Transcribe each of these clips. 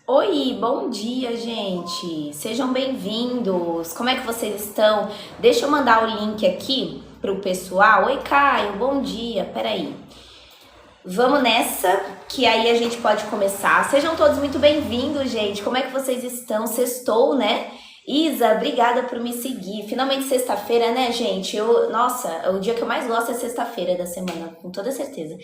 Oi, bom dia, gente. Sejam bem-vindos. Como é que vocês estão? Deixa eu mandar o link aqui pro pessoal. Oi, Caio, bom dia. Peraí. Vamos nessa, que aí a gente pode começar. Sejam todos muito bem-vindos, gente. Como é que vocês estão? Sextou, né? Isa, obrigada por me seguir. Finalmente sexta-feira, né, gente? Nossa, o dia que eu mais gosto é sexta-feira da semana, com toda certeza.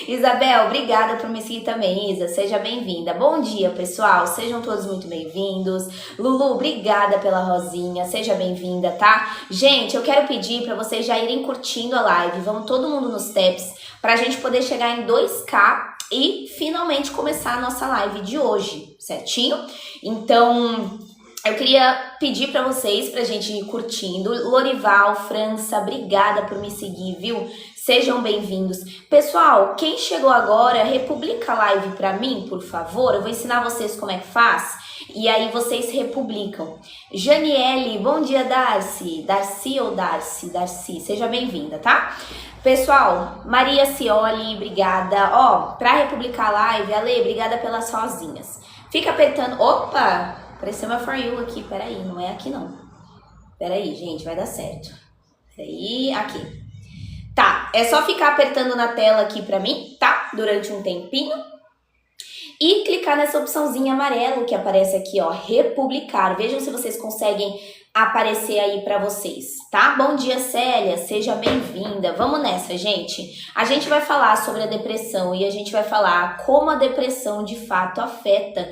Isabel, obrigada por me seguir também, Isa. Seja bem-vinda. Bom dia, pessoal. Sejam todos muito bem-vindos. Lulu, obrigada pela rosinha. Seja bem-vinda, tá? Gente, eu quero pedir para vocês já irem curtindo a live. Vamos todo mundo nos taps pra gente poder chegar em 2K e finalmente começar a nossa live de hoje, certinho? Então, eu queria pedir para vocês, pra gente ir curtindo. Lorival, França, obrigada por me seguir, viu? Sejam bem-vindos. Pessoal, quem chegou agora, republica a live para mim, por favor. Eu vou ensinar vocês como é que faz. E aí vocês republicam. Janiele, bom dia, Darcy. Darcy ou Darcy? Darcy, seja bem-vinda, tá? Pessoal, Maria Cioli, obrigada. Ó, pra republicar a live, Ale, obrigada pelas rosinhas. Fica apertando... Opa! Apareceu uma For You aqui, peraí, não é aqui não. Peraí, gente, vai dar certo. Peraí, aqui. Tá, é só ficar apertando na tela aqui pra mim, tá? Durante um tempinho. E clicar nessa opçãozinha amarela que aparece aqui, ó, republicar. Vejam se vocês conseguem aparecer aí pra vocês, tá? Bom dia, Célia, seja bem-vinda. Vamos nessa, gente. A gente vai falar sobre a depressão e a gente vai falar como a depressão de fato afeta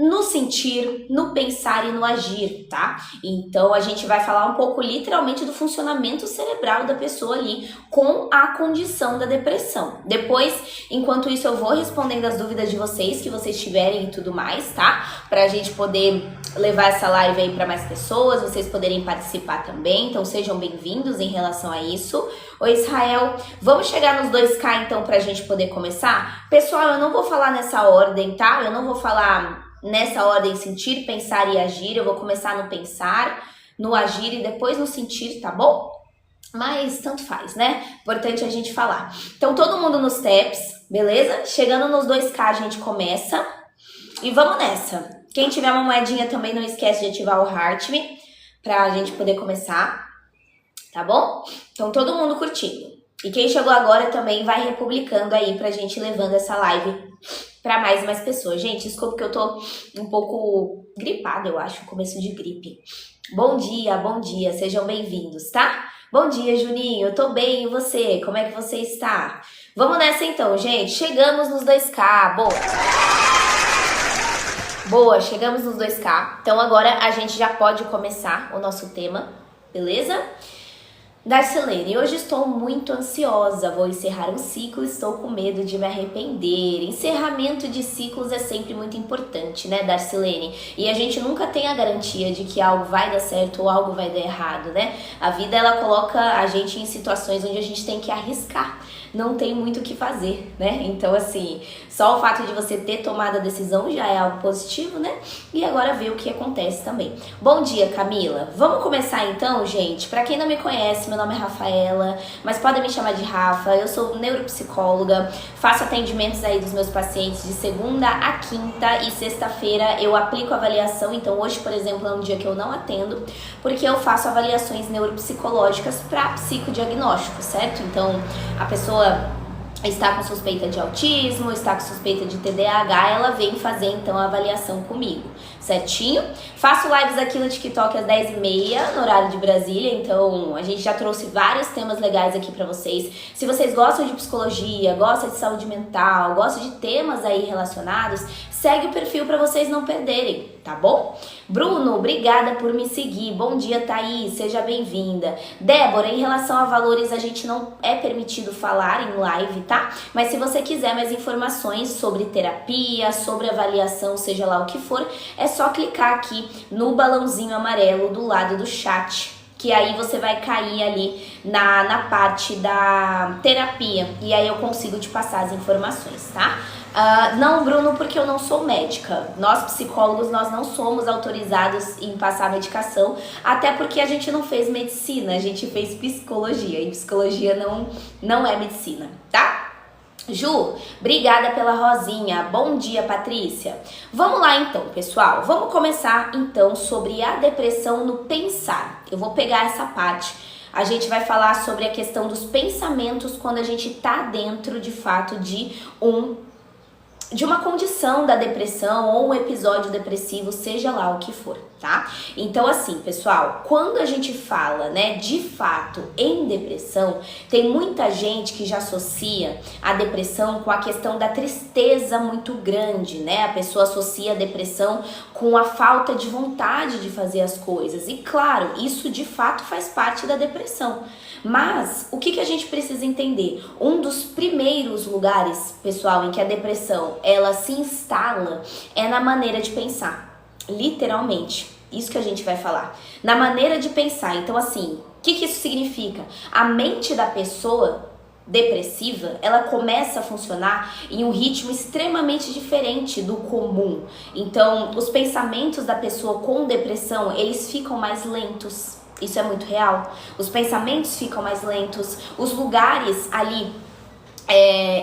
no sentir, no pensar e no agir, tá? Então a gente vai falar um pouco literalmente do funcionamento cerebral da pessoa ali com a condição da depressão. Depois, enquanto isso, eu vou respondendo as dúvidas de vocês que vocês tiverem e tudo mais, tá? Pra gente poder levar essa live aí pra mais pessoas, vocês poderem participar também, então sejam bem-vindos em relação a isso. Oi, Israel, vamos chegar nos 2K então pra gente poder começar? Pessoal, eu não vou falar nessa ordem, tá? Eu não vou falar nessa ordem sentir, pensar e agir. Eu vou começar no pensar, no agir e depois no sentir, tá bom? Mas tanto faz, né? Importante a gente falar. Então todo mundo nos taps, beleza? Chegando nos 2K a gente começa e vamos nessa. Quem tiver uma moedinha também não esquece de ativar o Heart Me pra gente poder começar, tá bom? Então todo mundo curtindo. E quem chegou agora também vai republicando aí pra gente levando essa live para mais e mais pessoas. Gente, desculpa que eu tô um pouco gripada, eu acho, começo de gripe. Bom dia, sejam bem-vindos, tá? Bom dia, Juninho, eu tô bem, e você? Como é que você está? Vamos nessa então, gente, chegamos nos 2K, boa! Boa, chegamos nos 2K, então agora a gente já pode começar o nosso tema, beleza? Darcilene, hoje estou muito ansiosa, vou encerrar um ciclo, estou com medo de me arrepender. Encerramento de ciclos é sempre muito importante, né, Darcilene? E a gente nunca tem a garantia de que algo vai dar certo ou algo vai dar errado, né? A vida, ela coloca a gente em situações onde a gente tem que arriscar. Não tem muito o que fazer, né? Então, assim, só o fato de você ter tomado a decisão já é algo positivo, né? E agora ver o que acontece também. Bom dia, Camila. Vamos começar então, gente? Pra quem não me conhece, meu nome é Rafaela, mas podem me chamar de Rafa. Eu sou neuropsicóloga, faço atendimentos aí dos meus pacientes de segunda a quinta e sexta-feira eu aplico avaliação. Então, hoje, por exemplo, é um dia que eu não atendo, porque eu faço avaliações neuropsicológicas para psicodiagnóstico, certo? Então, a pessoa está com suspeita de autismo, está com suspeita de TDAH, ela vem fazer então a avaliação comigo, certinho? Faço lives aqui no TikTok às 10h30, no horário de Brasília, então a gente já trouxe vários temas legais aqui pra vocês. Se vocês gostam de psicologia, gostam de saúde mental, gostam de temas aí relacionados, segue o perfil pra vocês não perderem, tá bom? Bruno, obrigada por me seguir. Bom dia, Thaís, seja bem-vinda. Débora, em relação a valores, a gente não é permitido falar em live, tá? Mas se você quiser mais informações sobre terapia, sobre avaliação, seja lá o que for, é só clicar aqui no balãozinho amarelo do lado do chat, que aí você vai cair ali na parte da terapia e aí eu consigo te passar as informações, tá? Não, Bruno, porque eu não sou médica. Nós psicólogos, nós não somos autorizados em passar medicação, até porque a gente não fez medicina, a gente fez psicologia e psicologia não é medicina, tá? Ju, obrigada pela rosinha. Bom dia, Patrícia. Vamos lá então, pessoal. Vamos começar então sobre a depressão no pensar. Eu vou pegar essa parte. A gente vai falar sobre a questão dos pensamentos quando a gente tá dentro, de fato, de uma condição da depressão ou um episódio depressivo, seja lá o que for, tá? Então, assim, pessoal, quando a gente fala, né, de fato em depressão, tem muita gente que já associa a depressão com a questão da tristeza muito grande, né? A pessoa associa a depressão com a falta de vontade de fazer as coisas. E claro, isso de fato faz parte da depressão. Mas o que a gente precisa entender? Um dos primeiros lugares, pessoal, em que a depressão ela se instala é na maneira de pensar, literalmente. Isso que a gente vai falar, na maneira de pensar. Então, assim, o que isso significa? A mente da pessoa depressiva, ela começa a funcionar em um ritmo extremamente diferente do comum. Então, os pensamentos da pessoa com depressão, eles ficam mais lentos. Isso é muito real. Os pensamentos ficam mais lentos. Os lugares ali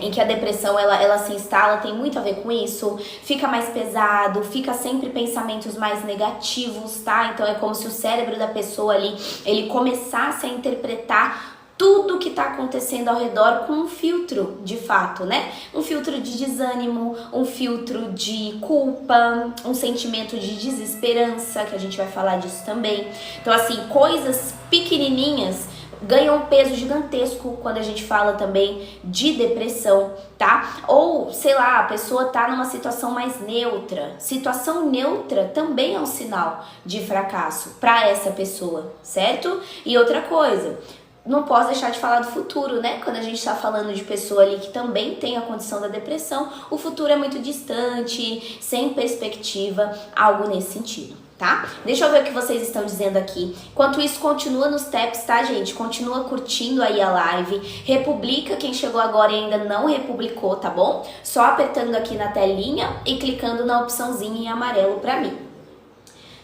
em que a depressão ela se instala tem muito a ver com isso. Fica mais pesado, fica sempre pensamentos mais negativos, tá? Então é como se o cérebro da pessoa ali, ele começasse a interpretar tudo que está acontecendo ao redor com um filtro, de fato, né? Um filtro de desânimo, um filtro de culpa, um sentimento de desesperança, que a gente vai falar disso também. Então, assim, coisas pequenininhas ganham um peso gigantesco quando a gente fala também de depressão, tá? Ou, sei lá, a pessoa tá numa situação mais neutra. Situação neutra também é um sinal de fracasso para essa pessoa, certo? E outra coisa, não posso deixar de falar do futuro, né? Quando a gente tá falando de pessoa ali que também tem a condição da depressão, o futuro é muito distante, sem perspectiva, algo nesse sentido, tá? Deixa eu ver o que vocês estão dizendo aqui. Enquanto isso, continua nos taps, tá, gente? Continua curtindo aí a live. Republica quem chegou agora e ainda não republicou, tá bom? Só apertando aqui na telinha e clicando na opçãozinha em amarelo pra mim.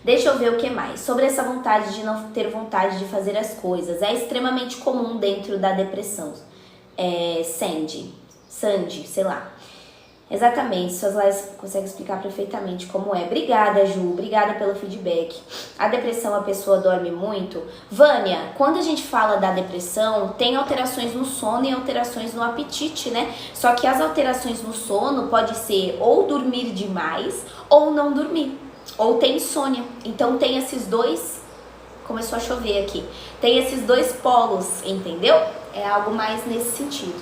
Deixa eu ver o que mais. Sobre essa vontade de não ter vontade de fazer as coisas. É extremamente comum dentro da depressão. Sandy, sei lá. Exatamente, suas lives conseguem explicar perfeitamente como é. Obrigada, Ju, obrigada pelo feedback. A depressão, a pessoa dorme muito. Vânia, quando a gente fala da depressão, tem alterações no sono e alterações no apetite, né? Só que as alterações no sono pode ser ou dormir demais ou não dormir. Ou tem insônia. Então tem esses dois... Começou a chover aqui. Tem esses dois polos, entendeu? É algo mais nesse sentido.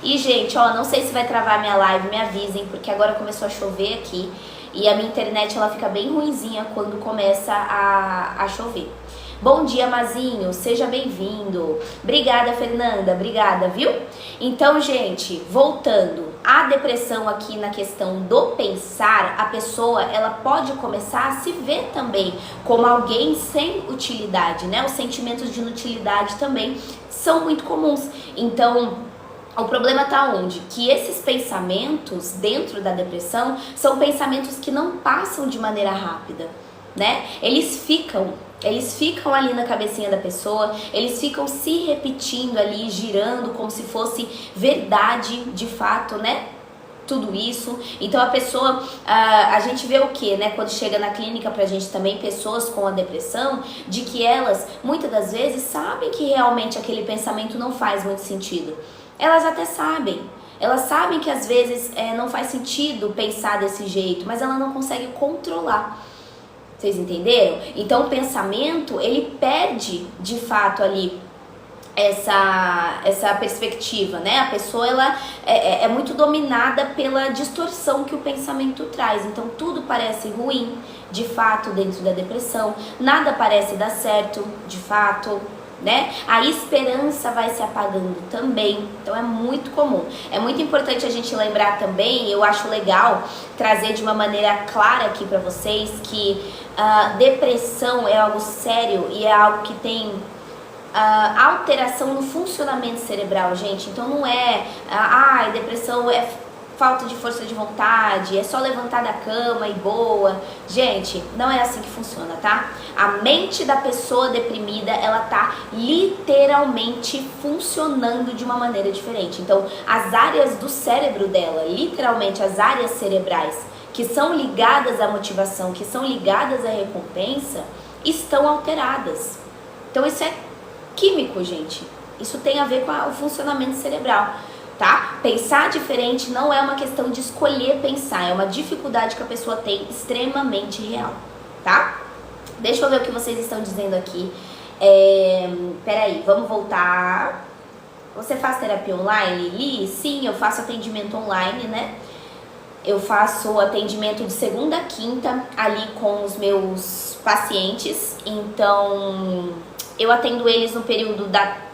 E, gente, ó, não sei se vai travar minha live, me avisem, porque agora começou a chover aqui. E a minha internet, ela fica bem ruinzinha quando começa a chover. Bom dia, Mazinho, seja bem-vindo. Obrigada, Fernanda, obrigada, viu? Então, gente, voltando, a depressão aqui na questão do pensar, a pessoa, ela pode começar a se ver também como alguém sem utilidade, né? Os sentimentos de inutilidade também são muito comuns. Então, o problema tá onde? Que esses pensamentos dentro da depressão são pensamentos que não passam de maneira rápida, né? Eles ficam ali na cabecinha da pessoa, eles ficam se repetindo ali, girando como se fosse verdade de fato, né? Tudo isso. Então a pessoa, a gente vê o que, né? Quando chega na clínica pra gente também, pessoas com a depressão, de que elas, muitas das vezes, sabem que realmente aquele pensamento não faz muito sentido. Elas até sabem. Elas sabem que às vezes não faz sentido pensar desse jeito, mas ela não consegue controlar. Vocês entenderam? Então o pensamento, ele perde de fato ali essa perspectiva, né? A pessoa, ela é muito dominada pela distorção que o pensamento traz. Então tudo parece ruim, de fato, dentro da depressão. Nada parece dar certo, de fato, né? A esperança vai se apagando também. Então é muito comum. É muito importante a gente lembrar também, eu acho legal trazer de uma maneira clara aqui pra vocês que depressão é algo sério e é algo que tem alteração no funcionamento cerebral, gente. Então não é, depressão falta de força de vontade, é só levantar da cama e boa. Gente, não é assim que funciona, tá? A mente da pessoa deprimida, ela tá literalmente funcionando de uma maneira diferente. Então, as áreas do cérebro dela, literalmente as áreas cerebrais, que são ligadas à motivação, que são ligadas à recompensa, estão alteradas. Então, isso é químico, gente. Isso tem a ver com o funcionamento cerebral. Tá? Pensar diferente não é uma questão de escolher pensar, é uma dificuldade que a pessoa tem extremamente real, tá? Deixa eu ver o que vocês estão dizendo aqui. Peraí, vamos voltar. Você faz terapia online, Lili? Sim, eu faço atendimento online, né? Eu faço atendimento de segunda a quinta ali com os meus pacientes. Então, eu atendo eles no período da...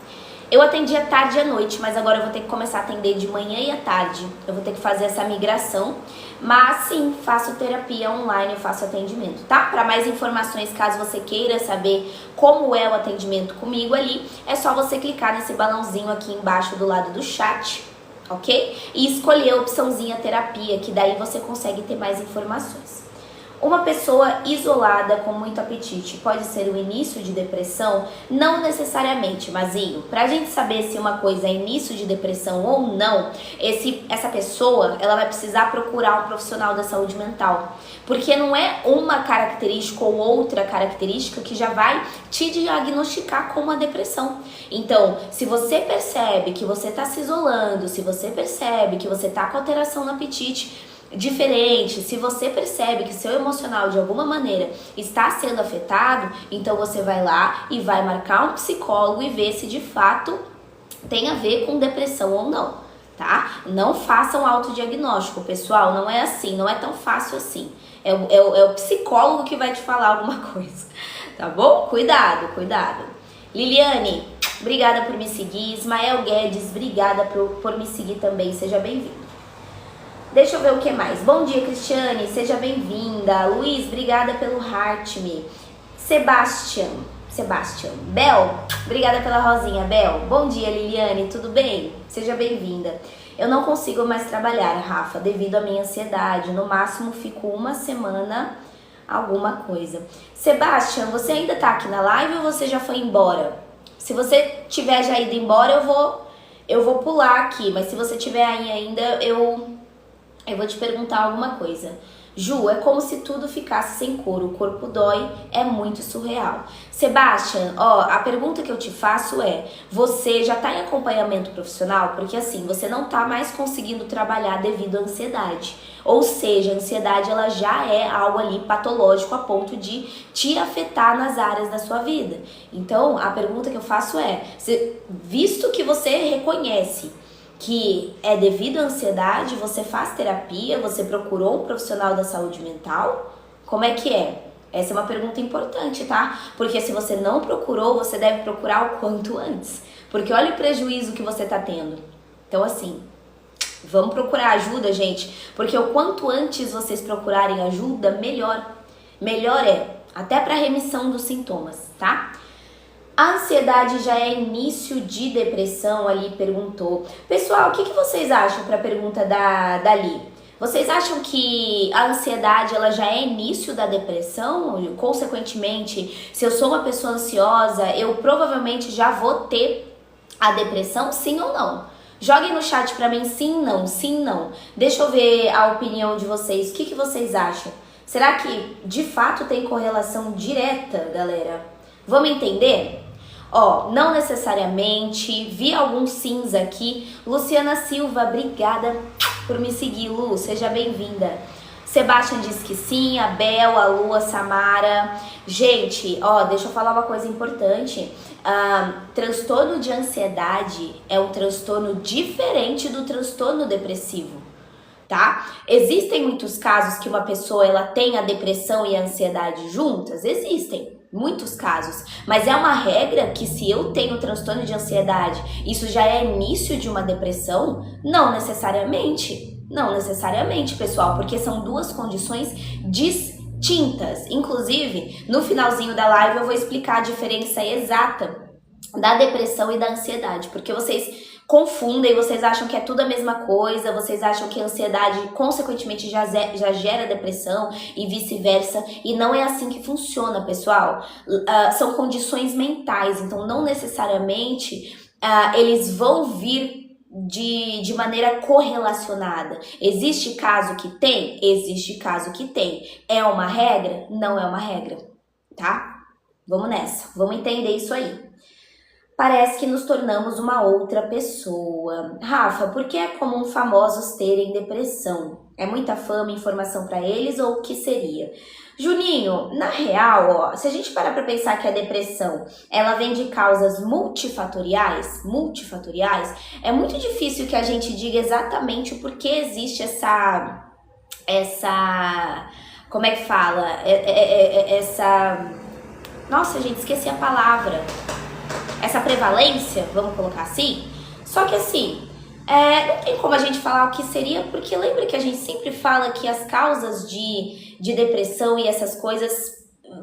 Eu atendia tarde e à noite, mas agora eu vou ter que começar a atender de manhã e à tarde. Eu vou ter que fazer essa migração. Mas sim, faço terapia online, eu faço atendimento, tá? Para mais informações, caso você queira saber como é o atendimento comigo ali, é só você clicar nesse balãozinho aqui embaixo do lado do chat, ok? E escolher a opçãozinha terapia, que daí você consegue ter mais informações. Uma pessoa isolada com muito apetite pode ser o início de depressão? Não necessariamente, Mazinho. Pra gente saber se uma coisa é início de depressão ou não, essa pessoa, ela vai precisar procurar um profissional da saúde mental. Porque não é uma característica ou outra característica que já vai te diagnosticar como a depressão. Então, se você percebe que você tá se isolando, se você percebe que você tá com alteração no apetite diferente, se você percebe que seu emocional de alguma maneira está sendo afetado, então você vai lá e vai marcar um psicólogo e ver se de fato tem a ver com depressão ou não, tá? Não façam autodiagnóstico, pessoal, não é assim, não é tão fácil assim. É o psicólogo que vai te falar alguma coisa, tá bom? Cuidado, cuidado. Liliane, obrigada por me seguir. Ismael Guedes, obrigada por me seguir também, seja bem-vindo. Deixa eu ver o que mais. Bom dia, Cristiane, seja bem-vinda. Luiz, obrigada pelo Heart Me. Sebastian. Bel, obrigada pela rosinha, Bel. Bom dia, Liliane, tudo bem? Seja bem-vinda. Eu não consigo mais trabalhar, Rafa, devido à minha ansiedade. No máximo, fico uma semana, alguma coisa. Sebastian, você ainda tá aqui na live ou você já foi embora? Se você tiver já ido embora, eu vou pular aqui. Mas se você tiver aí ainda, eu vou te perguntar alguma coisa. Ju, é como se tudo ficasse sem cor, o corpo dói, é muito surreal. Sebastian, ó, a pergunta que eu te faço é, você já tá em acompanhamento profissional? Porque assim, você não tá mais conseguindo trabalhar devido à ansiedade. Ou seja, a ansiedade ela já é algo ali patológico a ponto de te afetar nas áreas da sua vida. Então, a pergunta que eu faço é, visto que você reconhece que é devido à ansiedade, você faz terapia, você procurou um profissional da saúde mental? Como é que é? Essa é uma pergunta importante, tá? Porque se você não procurou, você deve procurar o quanto antes. Porque olha o prejuízo que você tá tendo. Então assim, vamos procurar ajuda, gente. Porque o quanto antes vocês procurarem ajuda, melhor. Melhor é, até para remissão dos sintomas, tá? A ansiedade já é início de depressão, ali perguntou. Pessoal, o que vocês acham para a pergunta da Li? Vocês acham que a ansiedade ela já é início da depressão? Consequentemente, se eu sou uma pessoa ansiosa, eu provavelmente já vou ter a depressão, sim ou não? Joguem no chat para mim sim, não. Deixa eu ver a opinião de vocês. O que vocês acham? Será que de fato tem correlação direta, galera? Vamos entender? Ó, não necessariamente, vi alguns sims aqui. Luciana Silva, obrigada por me seguir, Lu, seja bem-vinda. Sebastian disse que sim, a Bel, a Lu, a Samara. Gente, ó, deixa eu falar uma coisa importante. Transtorno de ansiedade é um transtorno diferente do transtorno depressivo, tá? Existem muitos casos que uma pessoa ela tem a depressão e a ansiedade juntas? Existem. Muitos casos, mas é uma regra que se eu tenho transtorno de ansiedade, isso já é início de uma depressão? Não necessariamente, pessoal, porque são duas condições distintas. Inclusive, no finalzinho da live eu vou explicar a diferença exata da depressão e da ansiedade, porque vocês confundem, vocês acham que é tudo a mesma coisa, vocês acham que a ansiedade consequentemente já gera depressão e vice-versa, e não é assim que funciona, pessoal. São condições mentais, então não necessariamente eles vão vir de maneira correlacionada. Existe caso que tem? Existe caso que tem. É uma regra? Não é uma regra, tá? Vamos nessa, vamos entender isso aí. Parece que nos tornamos uma outra pessoa. Rafa, por que é comum famosos terem depressão? É muita fama e informação para eles ou o que seria? Juninho, na real, ó, se a gente parar para pensar que a depressão, ela vem de causas multifatoriais, é muito difícil que a gente diga exatamente o porquê existe essa, como é que fala? Nossa, gente, esqueci a palavra. Essa prevalência, vamos colocar assim. Só que assim, não tem como a gente falar o que seria, porque lembra que a gente sempre fala que as causas de depressão e essas coisas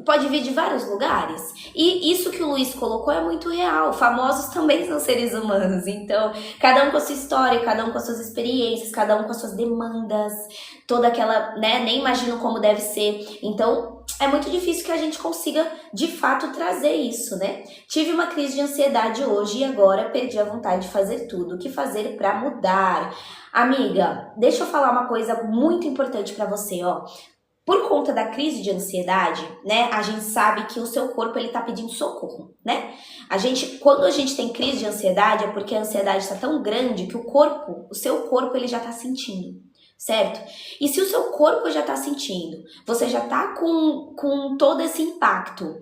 pode vir de vários lugares. E isso que o Luiz colocou é muito real. Famosos também são seres humanos. Então, cada um com a sua história, cada um com as suas experiências, cada um com as suas demandas, toda aquela, né? Nem imagino como deve ser. Então, é muito difícil que a gente consiga, de fato, trazer isso, né? Tive uma crise de ansiedade hoje e agora perdi a vontade de fazer tudo. O que fazer para mudar? Amiga, deixa eu falar uma coisa muito importante para você, ó. Por conta da crise de ansiedade, né, a gente sabe que o seu corpo, ele tá pedindo socorro, né? Quando a gente tem crise de ansiedade, é porque a ansiedade está tão grande que o seu corpo, ele já tá sentindo, certo? E se o seu corpo já tá sentindo, você já tá com todo esse impacto,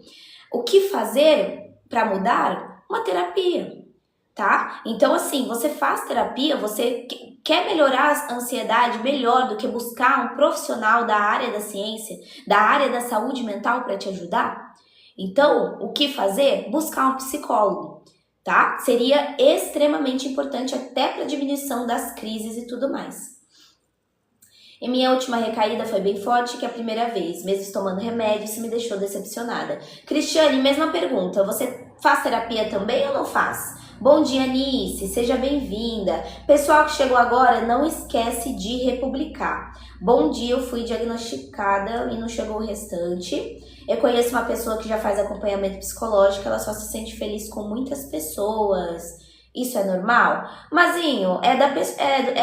o que fazer para mudar? Uma terapia, tá? Então, assim, você faz terapia, você quer melhorar a ansiedade melhor do que buscar um profissional da área da ciência, da área da saúde mental para te ajudar? Então, o que fazer? Buscar um psicólogo, tá? Seria extremamente importante até para diminuição das crises e tudo mais. E minha última recaída foi bem forte que a primeira vez, mesmo tomando remédio, isso me deixou decepcionada. Cristiane, mesma pergunta, você faz terapia também ou não faz? Bom dia, Nice, seja bem-vinda. Pessoal que chegou agora, não esquece de republicar. Bom dia, eu fui diagnosticada e não chegou o restante. Eu conheço uma pessoa que já faz acompanhamento psicológico, ela só se sente feliz com muitas pessoas. Isso é normal? Mazinho, é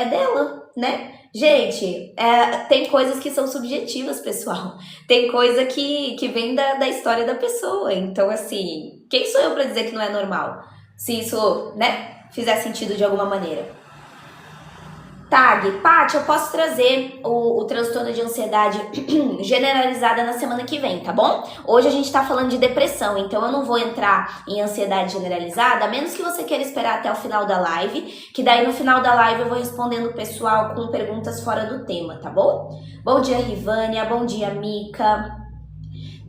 dela, né? Gente, tem coisas que são subjetivas, pessoal. Tem coisa que vem da história da pessoa. Então, assim, quem sou eu para dizer que não é normal? Se isso, né, fizer sentido de alguma maneira. Tag, Paty, eu posso trazer o transtorno de ansiedade generalizada na semana que vem, tá bom? Hoje a gente tá falando de depressão, então eu não vou entrar em ansiedade generalizada, a menos que você queira esperar até o final da live, que daí no final da live eu vou respondendo o pessoal com perguntas fora do tema, tá bom? Bom dia, Rivânia, bom dia, Mica.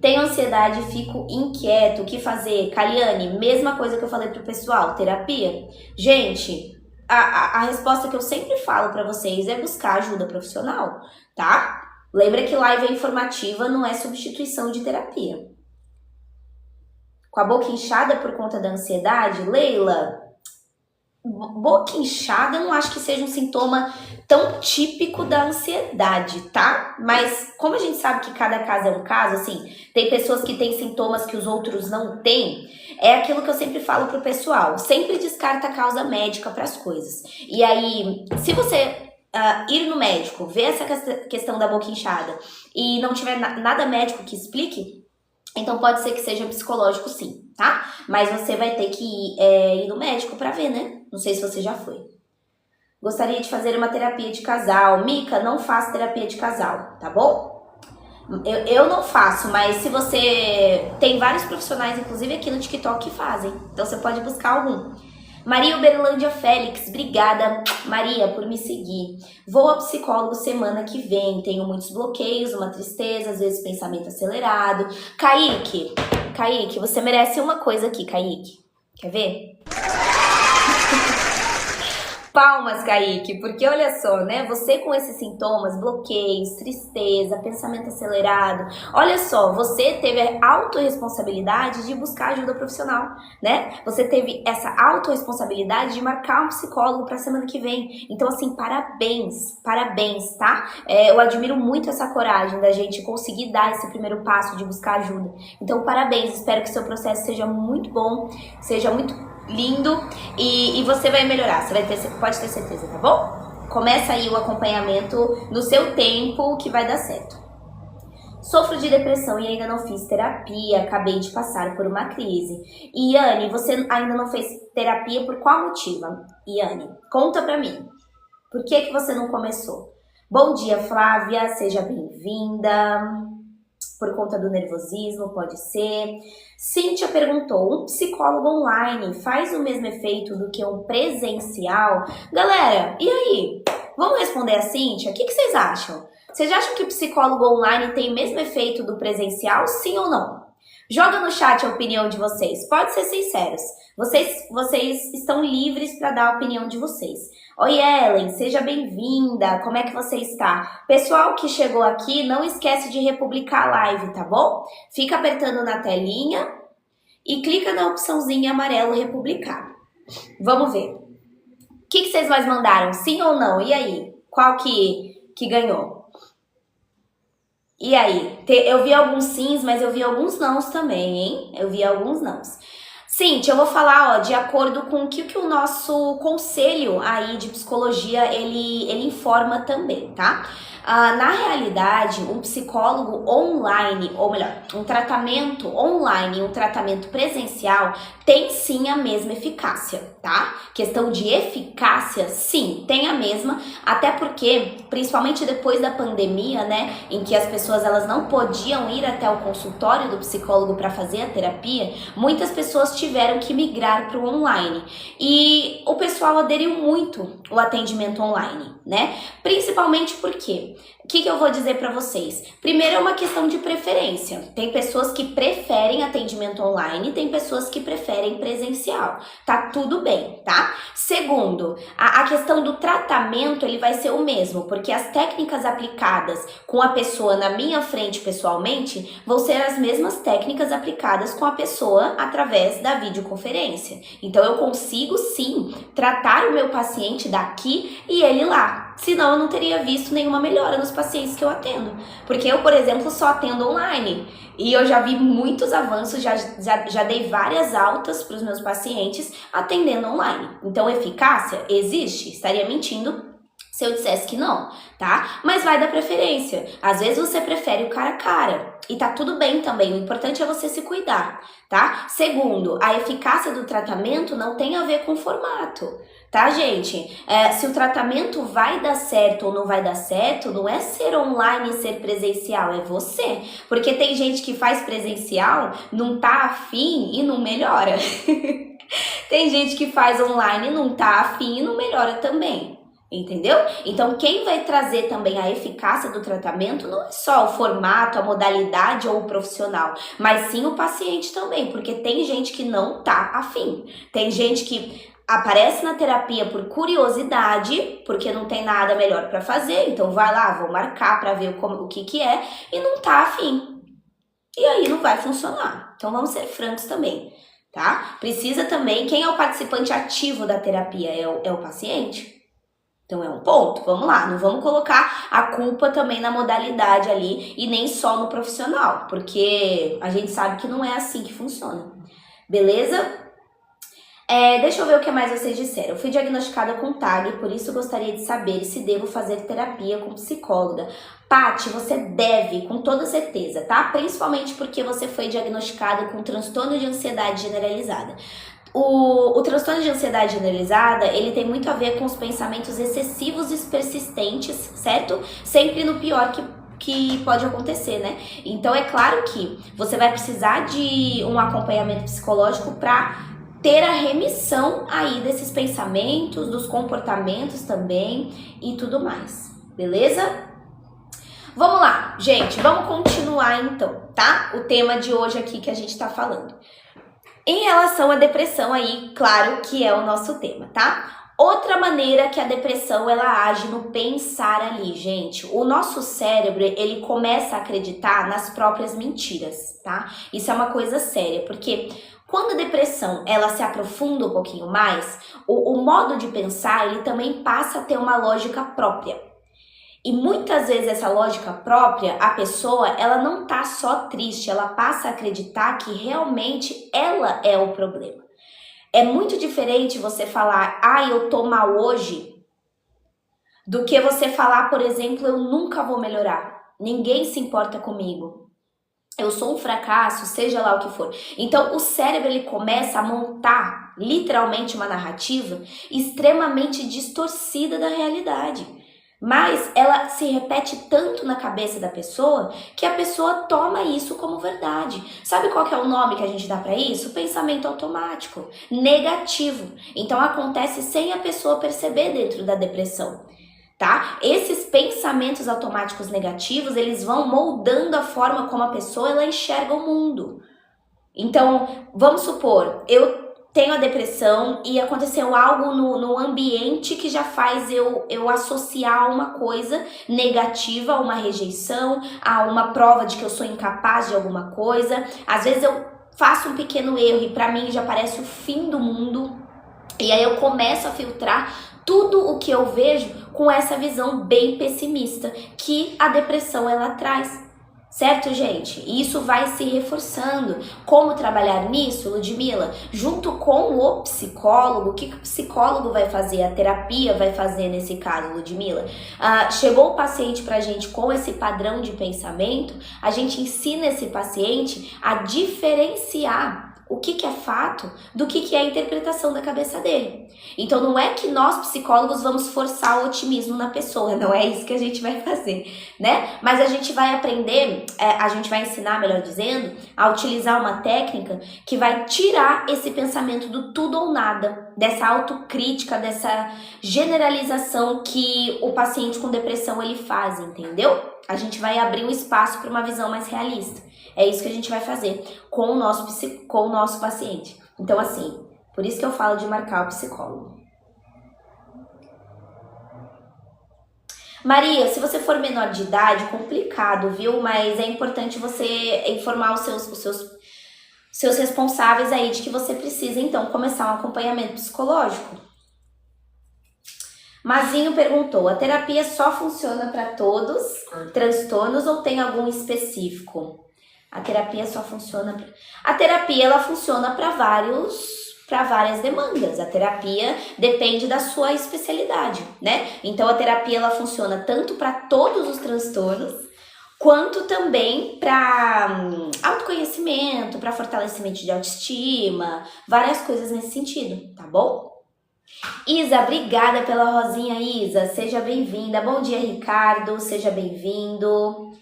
Tenho ansiedade e fico inquieto, o que fazer? Kaliane, mesma coisa que eu falei pro pessoal, terapia? Gente, a resposta que eu sempre falo pra vocês é buscar ajuda profissional, tá? Lembra que live informativa não é substituição de terapia. Com a boca inchada por conta da ansiedade, Leila, boca inchada eu não acho que seja um sintoma tão típico da ansiedade, tá? Mas como a gente sabe que cada caso é um caso, assim, tem pessoas que têm sintomas que os outros não têm, é aquilo que eu sempre falo pro pessoal, sempre descarta a causa médica para as coisas. E aí, se você ir no médico, ver essa questão da boca inchada e não tiver nada médico que explique, então pode ser que seja psicológico sim, tá? Mas você vai ter que ir no médico pra ver, né? Não sei se você já foi. Gostaria de fazer uma terapia de casal. Mica, não faço terapia de casal, tá bom? Eu não faço, mas se você... Tem vários profissionais, inclusive aqui no TikTok, que fazem. Então você pode buscar algum. Maria Uberlândia Félix, obrigada, Maria, por me seguir. Vou ao psicólogo semana que vem. Tenho muitos bloqueios, uma tristeza, às vezes pensamento acelerado. Kaique, você merece uma coisa aqui, Kaique. Quer ver? Palmas, Kaique, porque olha só, né? Você com esses sintomas, bloqueios, tristeza, pensamento acelerado, olha só, você teve a autorresponsabilidade de buscar ajuda profissional, né? Você teve essa autorresponsabilidade de marcar um psicólogo pra semana que vem. Então, assim, parabéns, tá? Eu admiro muito essa coragem da gente conseguir dar esse primeiro passo de buscar ajuda. Então, parabéns, espero que seu processo seja muito bom, seja muito lindo e você vai melhorar, pode ter certeza, tá bom? Começa aí o acompanhamento no seu tempo que vai dar certo. Sofro de depressão e ainda não fiz terapia, acabei de passar por uma crise. Iane, você ainda não fez terapia por qual motivo? Iane, conta pra mim. Por que você não começou? Bom dia, Flávia, seja bem-vinda. Por conta do nervosismo, pode ser. Cíntia perguntou, um psicólogo online faz o mesmo efeito do que um presencial? Galera, e aí? Vamos responder a Cíntia? O que vocês acham? Vocês acham que o psicólogo online tem o mesmo efeito do presencial, sim ou não? Joga no chat a opinião de vocês, pode ser sinceros. Vocês estão livres para dar a opinião de vocês. Oi, Ellen, seja bem-vinda. Como é que você está? Pessoal que chegou aqui, não esquece de republicar a live, tá bom? Fica apertando na telinha e clica na opçãozinha amarelo republicar. Vamos ver. O que vocês mais mandaram? Sim ou não? E aí? Qual que ganhou? E aí? Eu vi alguns sims, mas eu vi alguns nãos também, hein? Eu vi alguns nãos. Cíntia, eu vou falar, de acordo com o que o nosso conselho aí de psicologia, ele informa também, tá? Na realidade, um psicólogo online, ou melhor, um tratamento online e um tratamento presencial tem sim a mesma eficácia, tá? Questão de eficácia, sim, tem a mesma, até porque, principalmente depois da pandemia, né, em que as pessoas elas não podiam ir até o consultório do psicólogo para fazer a terapia, muitas pessoas tiveram que migrar para o online. E o pessoal aderiu muito ao atendimento online, né? Principalmente porque o que eu vou dizer para vocês? Primeiro é uma questão de preferência. Tem pessoas que preferem atendimento online, tem pessoas que preferem presencial. Tá tudo bem, tá? Segundo, a questão do tratamento, ele vai ser o mesmo, porque as técnicas aplicadas com a pessoa na minha frente pessoalmente vão ser as mesmas técnicas aplicadas com a pessoa através da videoconferência. Então eu consigo sim tratar o meu paciente daqui e ele lá. Senão eu não teria visto nenhuma melhora nos pacientes que eu atendo. Porque eu, por exemplo, só atendo online. E eu já vi muitos avanços, já dei várias altas para os meus pacientes atendendo online. Então, eficácia existe? Estaria mentindo se eu dissesse que não, tá? Mas vai da preferência. Às vezes você prefere o cara a cara. E tá tudo bem também. O importante é você se cuidar, tá? Segundo, a eficácia do tratamento não tem a ver com o formato. Tá, gente? Se o tratamento vai dar certo ou não vai dar certo, não é ser online e ser presencial, é você. Porque tem gente que faz presencial, não tá afim e não melhora. Tem gente que faz online e não tá afim e não melhora também. Entendeu? Então, quem vai trazer também a eficácia do tratamento não é só o formato, a modalidade ou o profissional, mas sim o paciente também, porque tem gente que não tá afim. Tem gente que aparece na terapia por curiosidade, porque não tem nada melhor para fazer, então vai lá, vou marcar para ver o que é, e não tá afim. E aí não vai funcionar. Então vamos ser francos também, tá? Precisa também, quem é o participante ativo da terapia? É o paciente? Então é um ponto, vamos lá, não vamos colocar a culpa também na modalidade ali e nem só no profissional, porque a gente sabe que não é assim que funciona, beleza? Deixa eu ver o que mais vocês disseram. Eu fui diagnosticada com TAG, por isso gostaria de saber se devo fazer terapia com psicóloga. Paty, você deve, com toda certeza, tá? Principalmente porque você foi diagnosticada com transtorno de ansiedade generalizada. O transtorno de ansiedade generalizada, ele tem muito a ver com os pensamentos excessivos e persistentes, certo? Sempre no pior que pode acontecer, né? Então é claro que você vai precisar de um acompanhamento psicológico para ter a remissão aí desses pensamentos, dos comportamentos também e tudo mais, beleza? Vamos lá, gente, vamos continuar então, tá? O tema de hoje aqui que a gente tá falando. Em relação à depressão aí, claro que é o nosso tema, tá? Outra maneira que a depressão ela age no pensar ali, gente. O nosso cérebro, ele começa a acreditar nas próprias mentiras, tá? Isso é uma coisa séria, porque quando a depressão ela se aprofunda um pouquinho mais, o modo de pensar ele também passa a ter uma lógica própria. E muitas vezes essa lógica própria, a pessoa, ela não tá só triste, ela passa a acreditar que realmente ela é o problema. É muito diferente você falar, eu tô mal hoje, do que você falar, por exemplo, eu nunca vou melhorar, ninguém se importa comigo, eu sou um fracasso, seja lá o que for. Então o cérebro ele começa a montar literalmente uma narrativa extremamente distorcida da realidade. Mas ela se repete tanto na cabeça da pessoa que a pessoa toma isso como verdade. Sabe qual que é o nome que a gente dá para isso? Pensamento automático, negativo. Então acontece sem a pessoa perceber dentro da depressão, tá? Esses pensamentos automáticos negativos, eles vão moldando a forma como a pessoa ela enxerga o mundo. Então, vamos supor, eu tenho a depressão e aconteceu algo no ambiente que já faz eu associar uma coisa negativa a uma rejeição, a uma prova de que eu sou incapaz de alguma coisa. Às vezes eu faço um pequeno erro e pra mim já parece o fim do mundo. E aí eu começo a filtrar tudo o que eu vejo com essa visão bem pessimista que a depressão ela traz. Certo, gente? E isso vai se reforçando. Como trabalhar nisso, Ludmila? Junto com o psicólogo, o que o psicólogo vai fazer? A terapia vai fazer nesse caso, Ludmila? Chegou o paciente pra gente com esse padrão de pensamento, a gente ensina esse paciente a diferenciar o que é fato do que é a interpretação da cabeça dele. Então não é que nós psicólogos vamos forçar o otimismo na pessoa, não é isso que a gente vai fazer, né? Mas a gente vai aprender, a gente vai ensinar, melhor dizendo, a utilizar uma técnica que vai tirar esse pensamento do tudo ou nada, dessa autocrítica, dessa generalização que o paciente com depressão ele faz, entendeu? A gente vai abrir um espaço para uma visão mais realista. É isso que a gente vai fazer com o nosso paciente. Então, assim, por isso que eu falo de marcar o psicólogo. Maria, se você for menor de idade, complicado, viu? Mas é importante você informar os seus responsáveis aí de que você precisa, então, começar um acompanhamento psicológico. Mazinho perguntou, a terapia só funciona para todos transtornos ou tem algum específico? A terapia só funciona... A terapia, ela funciona para várias demandas. A terapia depende da sua especialidade, né? Então, a terapia, ela funciona tanto para todos os transtornos, quanto também para autoconhecimento, para fortalecimento de autoestima, várias coisas nesse sentido, tá bom? Isa, obrigada pela rosinha, Isa. Seja bem-vinda. Bom dia, Ricardo. Seja bem-vindo.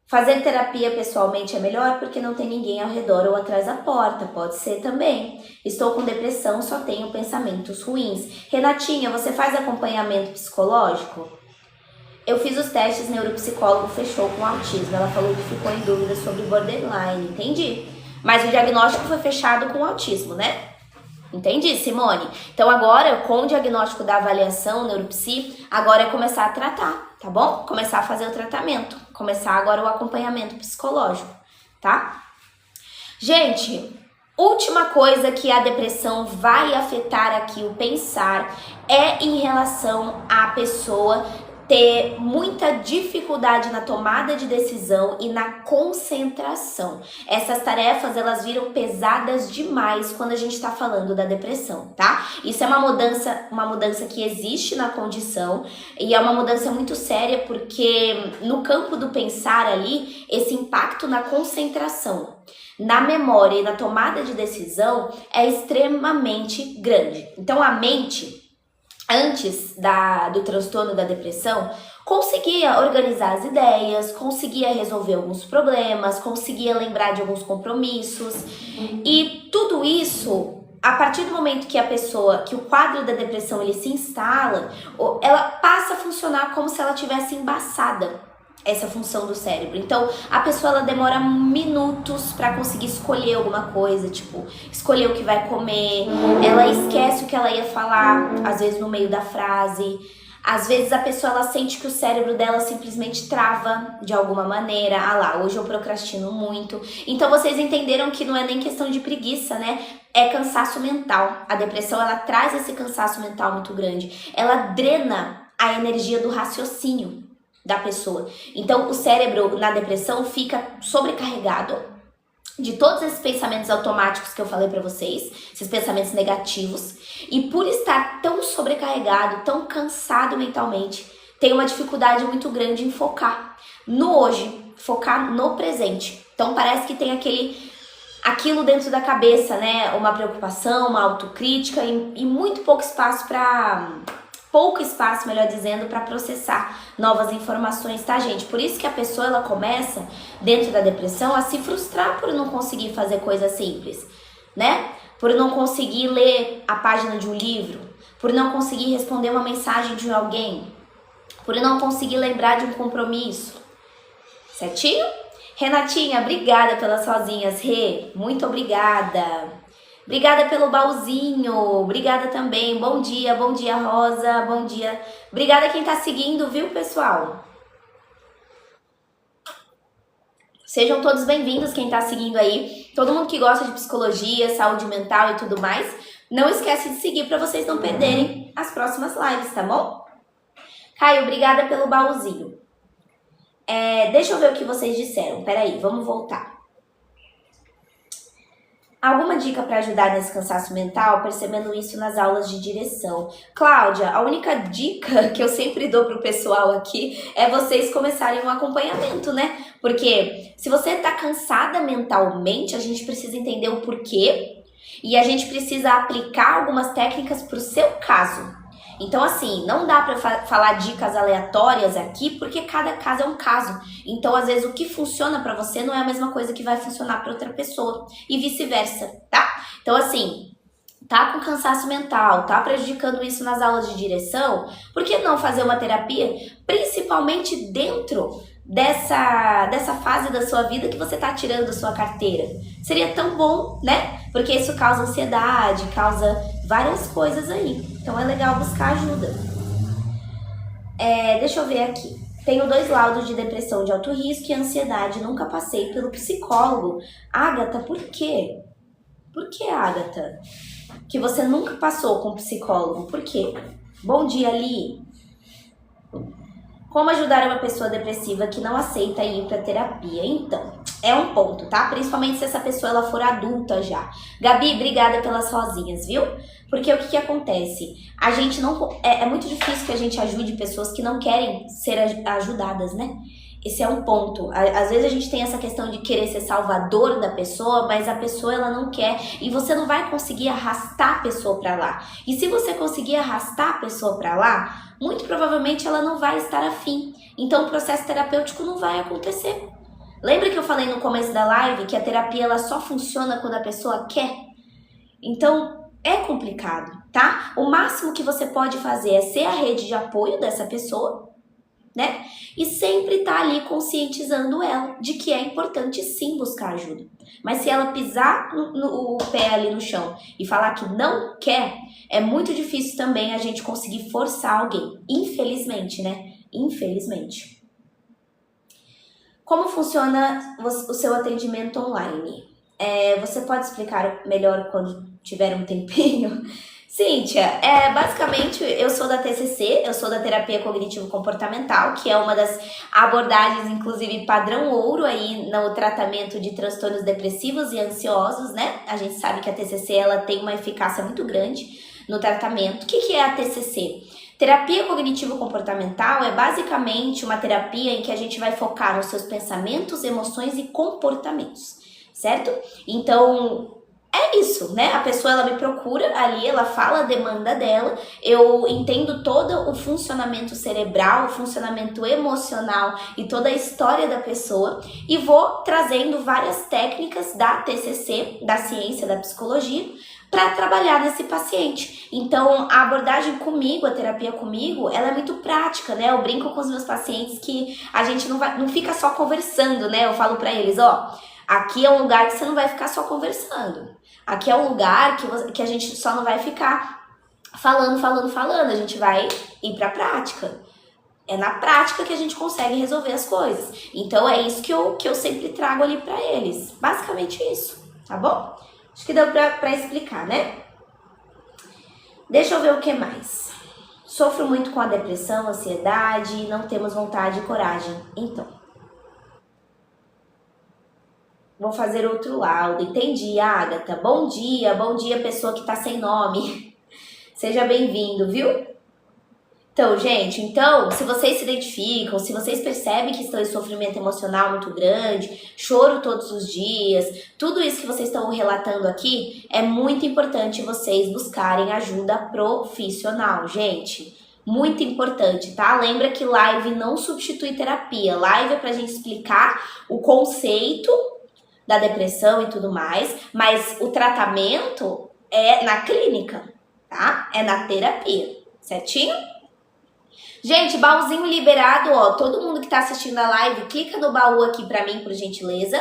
Fazer terapia pessoalmente é melhor porque não tem ninguém ao redor ou atrás da porta. Pode ser também. Estou com depressão, só tenho pensamentos ruins. Renatinha, você faz acompanhamento psicológico? Eu fiz os testes, neuropsicólogo fechou com autismo. Ela falou que ficou em dúvida sobre borderline. Entendi. Mas o diagnóstico foi fechado com autismo, né? Entendi, Simone? Então agora, com o diagnóstico da avaliação neuropsi, agora é começar a tratar, tá bom? Começar a fazer o tratamento, começar agora o acompanhamento psicológico, tá? Gente, última coisa que a depressão vai afetar aqui o pensar é em relação à pessoa ter muita dificuldade na tomada de decisão e na concentração. Essas tarefas, elas viram pesadas demais quando a gente está falando da depressão, tá? Isso é uma mudança que existe na condição e é uma mudança muito séria porque no campo do pensar ali, esse impacto na concentração, na memória e na tomada de decisão é extremamente grande. Então a mente, antes do transtorno da depressão, conseguia organizar as ideias, conseguia resolver alguns problemas, conseguia lembrar de alguns compromissos. E tudo isso, a partir do momento que que o quadro da depressão ele se instala, ela passa a funcionar como se ela tivesse embaçada. essa função do cérebro. Então, a pessoa ela demora minutos para conseguir escolher alguma coisa, tipo, escolher o que vai comer, ela esquece o que ela ia falar, às vezes no meio da frase. Às vezes a pessoa ela sente que o cérebro dela simplesmente trava de alguma maneira. Ah lá, hoje eu procrastino muito. Então vocês entenderam que não é nem questão de preguiça, né? É cansaço mental. A depressão ela traz esse cansaço mental muito grande. Ela drena a energia do raciocínio da pessoa. Então o cérebro na depressão fica sobrecarregado de todos esses pensamentos automáticos que eu falei pra vocês, esses pensamentos negativos, e por estar tão sobrecarregado, tão cansado mentalmente, tem uma dificuldade muito grande em focar no hoje, focar no presente. Então parece que tem aquilo dentro da cabeça, né? Uma preocupação, uma autocrítica e muito pouco espaço melhor dizendo, para processar novas informações, tá, gente? Por isso que a pessoa, ela começa, dentro da depressão, a se frustrar por não conseguir fazer coisas simples, né? Por não conseguir ler a página de um livro, por não conseguir responder uma mensagem de alguém, por não conseguir lembrar de um compromisso. Certinho? Renatinha, obrigada pelas rosinhas, Rê. Muito obrigada. Obrigada pelo baúzinho, obrigada também, bom dia Rosa, bom dia. Obrigada quem tá seguindo, viu, pessoal? Sejam todos bem-vindos quem tá seguindo aí, todo mundo que gosta de psicologia, saúde mental e tudo mais, não esquece de seguir para vocês não perderem as próximas lives, tá bom? Caio, obrigada pelo baúzinho. Deixa eu ver o que vocês disseram, peraí, vamos voltar. Alguma dica para ajudar nesse cansaço mental, percebendo isso nas aulas de direção? Cláudia, a única dica que eu sempre dou pro pessoal aqui é vocês começarem um acompanhamento, né? Porque se você tá cansada mentalmente, a gente precisa entender o porquê e a gente precisa aplicar algumas técnicas pro seu caso. Então, assim, não dá pra falar dicas aleatórias aqui, porque cada caso é um caso. Então, às vezes, o que funciona pra você não é a mesma coisa que vai funcionar pra outra pessoa. E vice-versa, tá? Então, assim, tá com cansaço mental, tá prejudicando isso nas aulas de direção, por que não fazer uma terapia? Principalmente dentro dessa fase da sua vida que você tá tirando sua carteira. Seria tão bom, né? Porque isso causa ansiedade, causa várias coisas aí. Então é legal buscar ajuda. Deixa eu ver aqui. Tenho 2 laudos de depressão de alto risco e ansiedade. Nunca passei pelo psicólogo. Agatha, por quê? Por que, Agatha? Que você nunca passou com psicólogo. Por quê? Bom dia, Li. Como ajudar uma pessoa depressiva que não aceita ir para terapia? Então, é um ponto, tá? Principalmente se essa pessoa ela for adulta já. Gabi, obrigada pelas rosinhas, viu? Porque o que acontece? A gente não... É muito difícil que a gente ajude pessoas que não querem ser ajudadas, né? Esse é um ponto. Às vezes a gente tem essa questão de querer ser salvador da pessoa, mas a pessoa ela não quer e você não vai conseguir arrastar a pessoa para lá. E se você conseguir arrastar a pessoa para lá, muito provavelmente ela não vai estar afim. Então o processo terapêutico não vai acontecer. Lembra que eu falei no começo da live que a terapia ela só funciona quando a pessoa quer? Então é complicado, tá? O máximo que você pode fazer é ser a rede de apoio dessa pessoa, né? E sempre tá ali conscientizando ela de que é importante sim buscar ajuda. Mas se ela pisar o pé ali no chão e falar que não quer, é muito difícil também a gente conseguir forçar alguém. Infelizmente, né? Infelizmente. Como funciona o seu atendimento online? Você pode explicar melhor quando tiver um tempinho? Cíntia, basicamente eu sou da TCC, eu sou da terapia cognitivo-comportamental, que é uma das abordagens, inclusive padrão ouro aí no tratamento de transtornos depressivos e ansiosos, né? A gente sabe que a TCC ela tem uma eficácia muito grande no tratamento. O que é a TCC? Terapia cognitivo-comportamental é basicamente uma terapia em que a gente vai focar nos seus pensamentos, emoções e comportamentos, certo? Então... é isso, né? A pessoa, ela me procura ali, ela fala a demanda dela, eu entendo todo o funcionamento cerebral, o funcionamento emocional e toda a história da pessoa e vou trazendo várias técnicas da TCC, da ciência da psicologia, para trabalhar nesse paciente. Então, a abordagem comigo, a terapia comigo, ela é muito prática, né? Eu brinco com os meus pacientes que a gente não fica só conversando, né? Eu falo para eles, ó, aqui é um lugar que você não vai ficar só conversando. Aqui é um lugar que a gente só não vai ficar falando, a gente vai ir pra prática. É na prática que a gente consegue resolver as coisas. Então, é isso que eu sempre trago ali pra eles. Basicamente isso, tá bom? Acho que deu pra explicar, né? Deixa eu ver o que mais. Sofro muito com a depressão, ansiedade, não temos vontade e coragem. Então, vou fazer outro laudo. Entendi, Agatha. Bom dia, pessoa que tá sem nome. Seja bem-vindo, viu? Então, gente, se vocês se identificam, se vocês percebem que estão em sofrimento emocional muito grande, choro todos os dias, tudo isso que vocês estão relatando aqui, é muito importante vocês buscarem ajuda profissional, gente. Muito importante, tá? Lembra que live não substitui terapia. Live é pra gente explicar o conceito da depressão e tudo mais, mas o tratamento é na clínica, tá? É na terapia, certinho? Gente, baúzinho liberado, ó, todo mundo que tá assistindo a live, clica no baú aqui pra mim, por gentileza.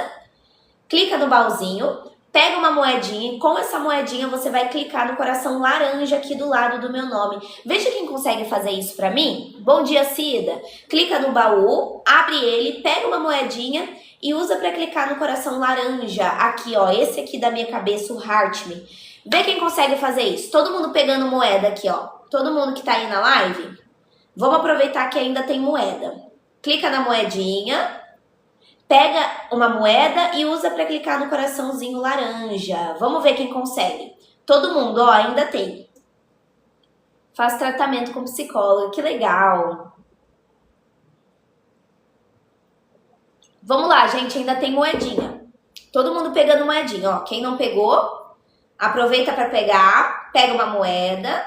Clica no baúzinho, pega uma moedinha e com essa moedinha você vai clicar no coração laranja aqui do lado do meu nome. Veja quem consegue fazer isso pra mim. Bom dia, Cida. Clica no baú, abre ele, pega uma moedinha e usa pra clicar no coração laranja aqui, ó, esse aqui da minha cabeça, o Heart Me. Vê quem consegue fazer isso. Todo mundo pegando moeda aqui, ó. Todo mundo que tá aí na live. Vamos aproveitar que ainda tem moeda. Clica na moedinha, pega uma moeda e usa para clicar no coraçãozinho laranja. Vamos ver quem consegue. Todo mundo, ó, ainda tem. Faz tratamento com psicólogo, que legal. Vamos lá, gente, ainda tem moedinha. Todo mundo pegando moedinha, ó. Quem não pegou, aproveita para pegar, pega uma moeda,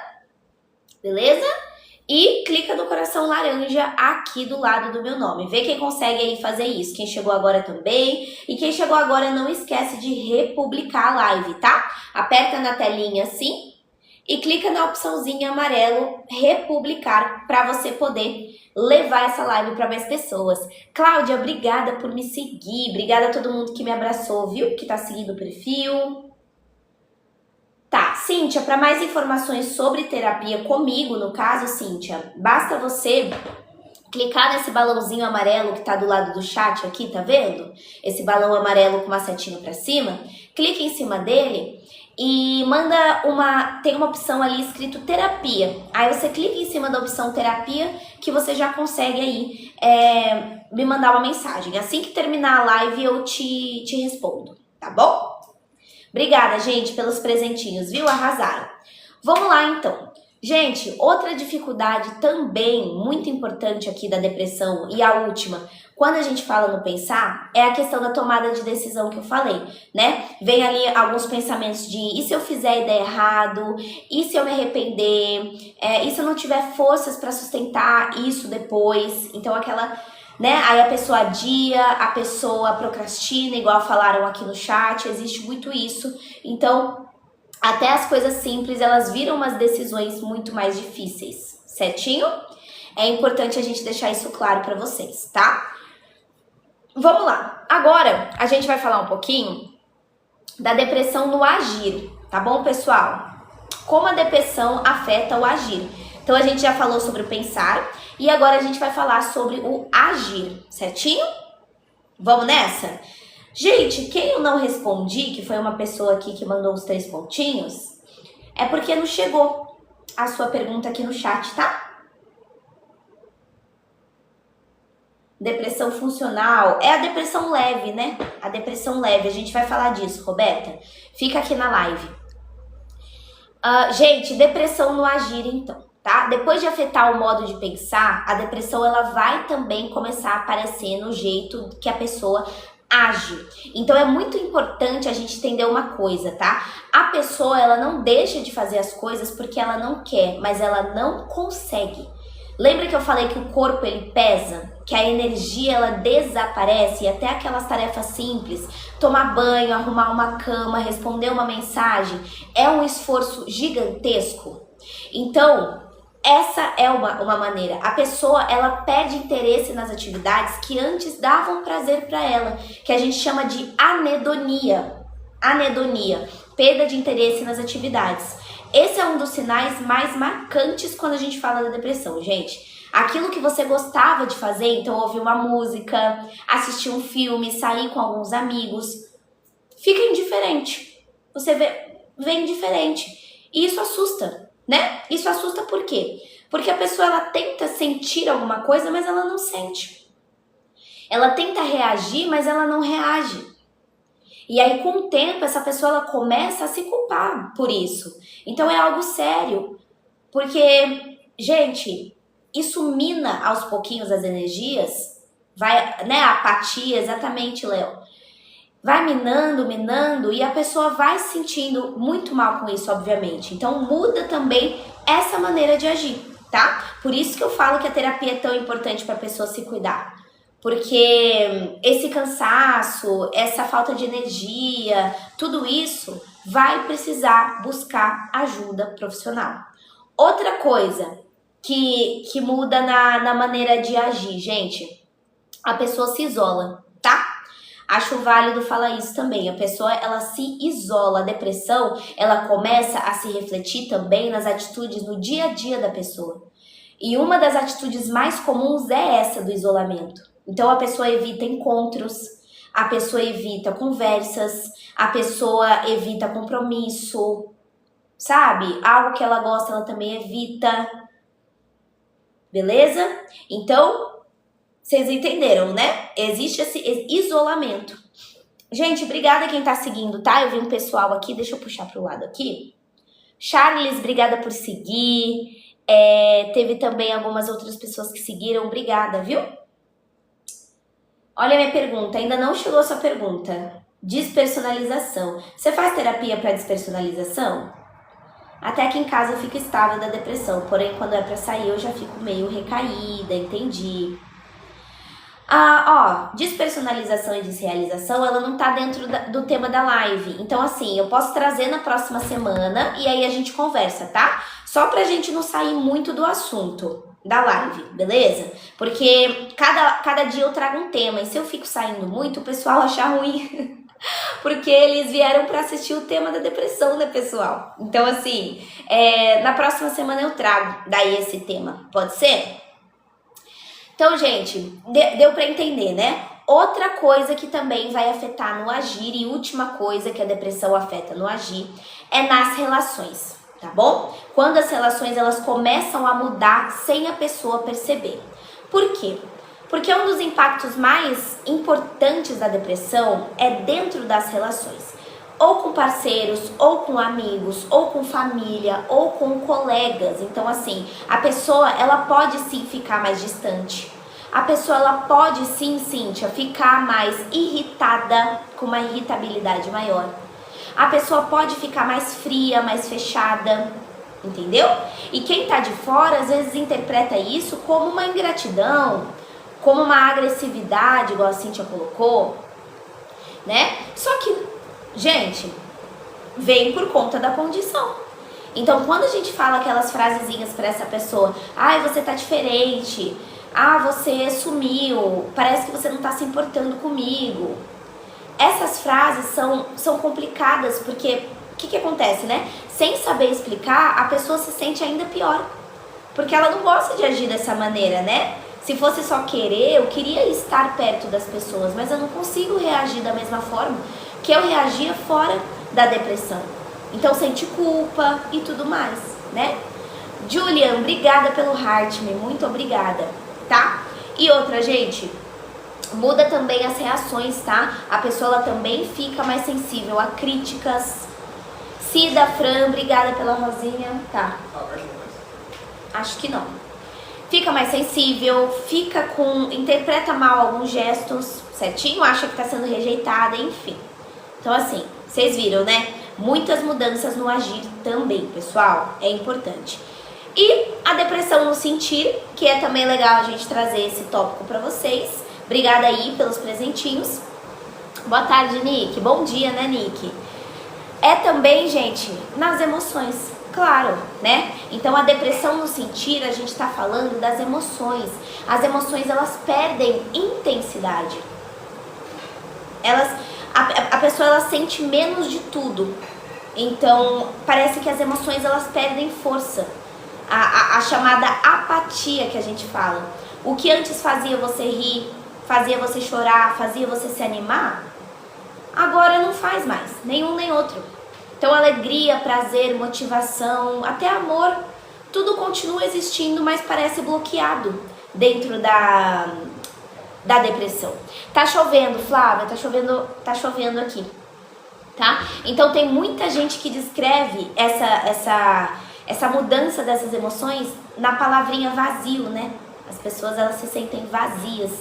beleza? E clica no coração laranja aqui do lado do meu nome. Vê quem consegue aí fazer isso. Quem chegou agora também. E quem chegou agora não esquece de republicar a live, tá? Aperta na telinha assim e clica na opçãozinha amarelo republicar para você poder levar essa live para mais pessoas. Cláudia, obrigada por me seguir. Obrigada a todo mundo que me abraçou, viu? Que tá seguindo o perfil. Tá, Cíntia, para mais informações sobre terapia comigo, no caso, Cíntia, basta você clicar nesse balãozinho amarelo que tá do lado do chat aqui, tá vendo? Esse balão amarelo com uma setinha para cima. Clica em cima dele e tem uma opção ali escrito terapia. Aí você clica em cima da opção terapia que você já consegue aí me mandar uma mensagem. Assim que terminar a live eu te respondo, tá bom? Obrigada, gente, pelos presentinhos, viu? Arrasaram. Vamos lá, então. Gente, outra dificuldade também muito importante aqui da depressão e a última, quando a gente fala no pensar, é a questão da tomada de decisão que eu falei, né? Vem ali alguns pensamentos de e se eu fizer a ideia errado? E se eu me arrepender? E se eu não tiver forças para sustentar isso depois? Então, né? Aí a pessoa adia, a pessoa procrastina, igual falaram aqui no chat, existe muito isso. Então, até as coisas simples, elas viram umas decisões muito mais difíceis, certinho? É importante a gente deixar isso claro pra vocês, tá? Vamos lá. Agora, a gente vai falar um pouquinho da depressão no agir, tá bom, pessoal? Como a depressão afeta o agir. Então, a gente já falou sobre o pensar e agora a gente vai falar sobre o agir, certinho? Vamos nessa? Gente, quem eu não respondi, que foi uma pessoa aqui que mandou os 3 pontinhos, é porque não chegou a sua pergunta aqui no chat, tá? Depressão funcional, é a depressão leve, né? A depressão leve, a gente vai falar disso, Roberta. Fica aqui na live. Gente, depressão no agir, então. Tá? Depois de afetar o modo de pensar, a depressão ela vai também começar a aparecer no jeito que a pessoa age. Então é muito importante a gente entender uma coisa, tá? A pessoa ela não deixa de fazer as coisas porque ela não quer, mas ela não consegue. Lembra que eu falei que o corpo ele pesa? Que a energia ela desaparece e até aquelas tarefas simples, tomar banho, arrumar uma cama, responder uma mensagem, é um esforço gigantesco. Então, essa é uma maneira. A pessoa, ela perde interesse nas atividades que antes davam prazer para ela, que a gente chama de anedonia. Anedonia, perda de interesse nas atividades. Esse é um dos sinais mais marcantes quando a gente fala da depressão, gente. Aquilo que você gostava de fazer, então ouvir uma música, assistir um filme, sair com alguns amigos, fica indiferente. Você vê indiferente. E isso assusta, né? Isso assusta por quê? Porque a pessoa ela tenta sentir alguma coisa, mas ela não sente. Ela tenta reagir, mas ela não reage. E aí, com o tempo, essa pessoa ela começa a se culpar por isso. Então, é algo sério. Porque, gente, isso mina aos pouquinhos as energias. Vai, né? A apatia, exatamente, Léo. Vai minando, e a pessoa vai se sentindo muito mal com isso, obviamente. Então, muda também essa maneira de agir, tá? Por isso que eu falo que a terapia é tão importante para a pessoa se cuidar. Porque esse cansaço, essa falta de energia, tudo isso vai precisar buscar ajuda profissional. Outra coisa que muda na maneira de agir, gente, a pessoa se isola, tá? Acho válido falar isso também. A pessoa, ela se isola. A depressão, ela começa a se refletir também nas atitudes no dia a dia da pessoa. E uma das atitudes mais comuns é essa do isolamento. Então, a pessoa evita encontros, a pessoa evita conversas, a pessoa evita compromisso, sabe? Algo que ela gosta, ela também evita. Beleza? Então, vocês entenderam, né? Existe esse isolamento. Gente, obrigada quem tá seguindo, tá? Eu vi um pessoal aqui, deixa eu puxar pro lado aqui. Charles, obrigada por seguir. Teve também algumas outras pessoas que seguiram, obrigada, viu? Olha a minha pergunta, ainda não chegou a sua pergunta. Despersonalização. Você faz terapia para despersonalização? Até que em casa eu fico estável da depressão, porém quando é para sair eu já fico meio recaída, entendi. Despersonalização e desrealização, ela não tá dentro do tema da live. Então assim, eu posso trazer na próxima semana e aí a gente conversa, tá? Só pra gente não sair muito do assunto da live, beleza? Porque cada dia eu trago um tema e se eu fico saindo muito, o pessoal acha ruim. Porque eles vieram pra assistir o tema da depressão, né, pessoal? Então, assim, na próxima semana eu trago daí esse tema, pode ser? Então, gente, deu pra entender, né? Outra coisa que também vai afetar no agir e última coisa que a depressão afeta no agir é nas relações. Tá bom? Quando as relações elas começam a mudar sem a pessoa perceber. Por quê? Porque um dos impactos mais importantes da depressão é dentro das relações. Ou com parceiros, ou com amigos, ou com família, ou com colegas. Então assim, a pessoa ela pode sim ficar mais distante. A pessoa ela pode sim, Cíntia, ficar mais irritada, com uma irritabilidade maior. A pessoa pode ficar mais fria, mais fechada, entendeu? E quem tá de fora, às vezes, interpreta isso como uma ingratidão, como uma agressividade, igual a Cíntia colocou, né? Só que, gente, vem por conta da condição. Então, quando a gente fala aquelas frasezinhas pra essa pessoa, ai, você tá diferente, você sumiu, parece que você não tá se importando comigo. Essas frases são complicadas porque o que acontece, né? Sem saber explicar, a pessoa se sente ainda pior. Porque ela não gosta de agir dessa maneira, né? Se fosse só querer, eu queria estar perto das pessoas, mas eu não consigo reagir da mesma forma que eu reagia fora da depressão. Então sente culpa e tudo mais, né? Julian, obrigada pelo heart me, muito obrigada, tá? E outra, gente, muda também as reações, tá? A pessoa ela também fica mais sensível a críticas. Cida, Fran, obrigada pela rosinha. Tá. Acho que não. Fica mais sensível, interpreta mal alguns gestos, certinho? Acha que tá sendo rejeitada, enfim. Então assim, vocês viram, né? Muitas mudanças no agir também, pessoal. É importante. E a depressão no sentir, que é também legal a gente trazer esse tópico para vocês. Obrigada aí pelos presentinhos. Boa tarde, Nick. Bom dia, né, Nick? É também, gente, nas emoções, claro, né? Então a depressão no sentir, a gente tá falando das emoções. As emoções, elas perdem intensidade. A pessoa, ela sente menos de tudo. Então, parece que as emoções, elas perdem força. A chamada apatia que a gente fala. O que antes fazia você rir, fazia você chorar, fazia você se animar, agora não faz mais, nenhum nem outro. Então alegria, prazer, motivação, até amor, tudo continua existindo, mas parece bloqueado dentro da depressão. Tá chovendo, Flávia, tá chovendo aqui, tá? Então tem muita gente que descreve essa mudança dessas emoções na palavrinha vazio, né? As pessoas, elas se sentem vazias.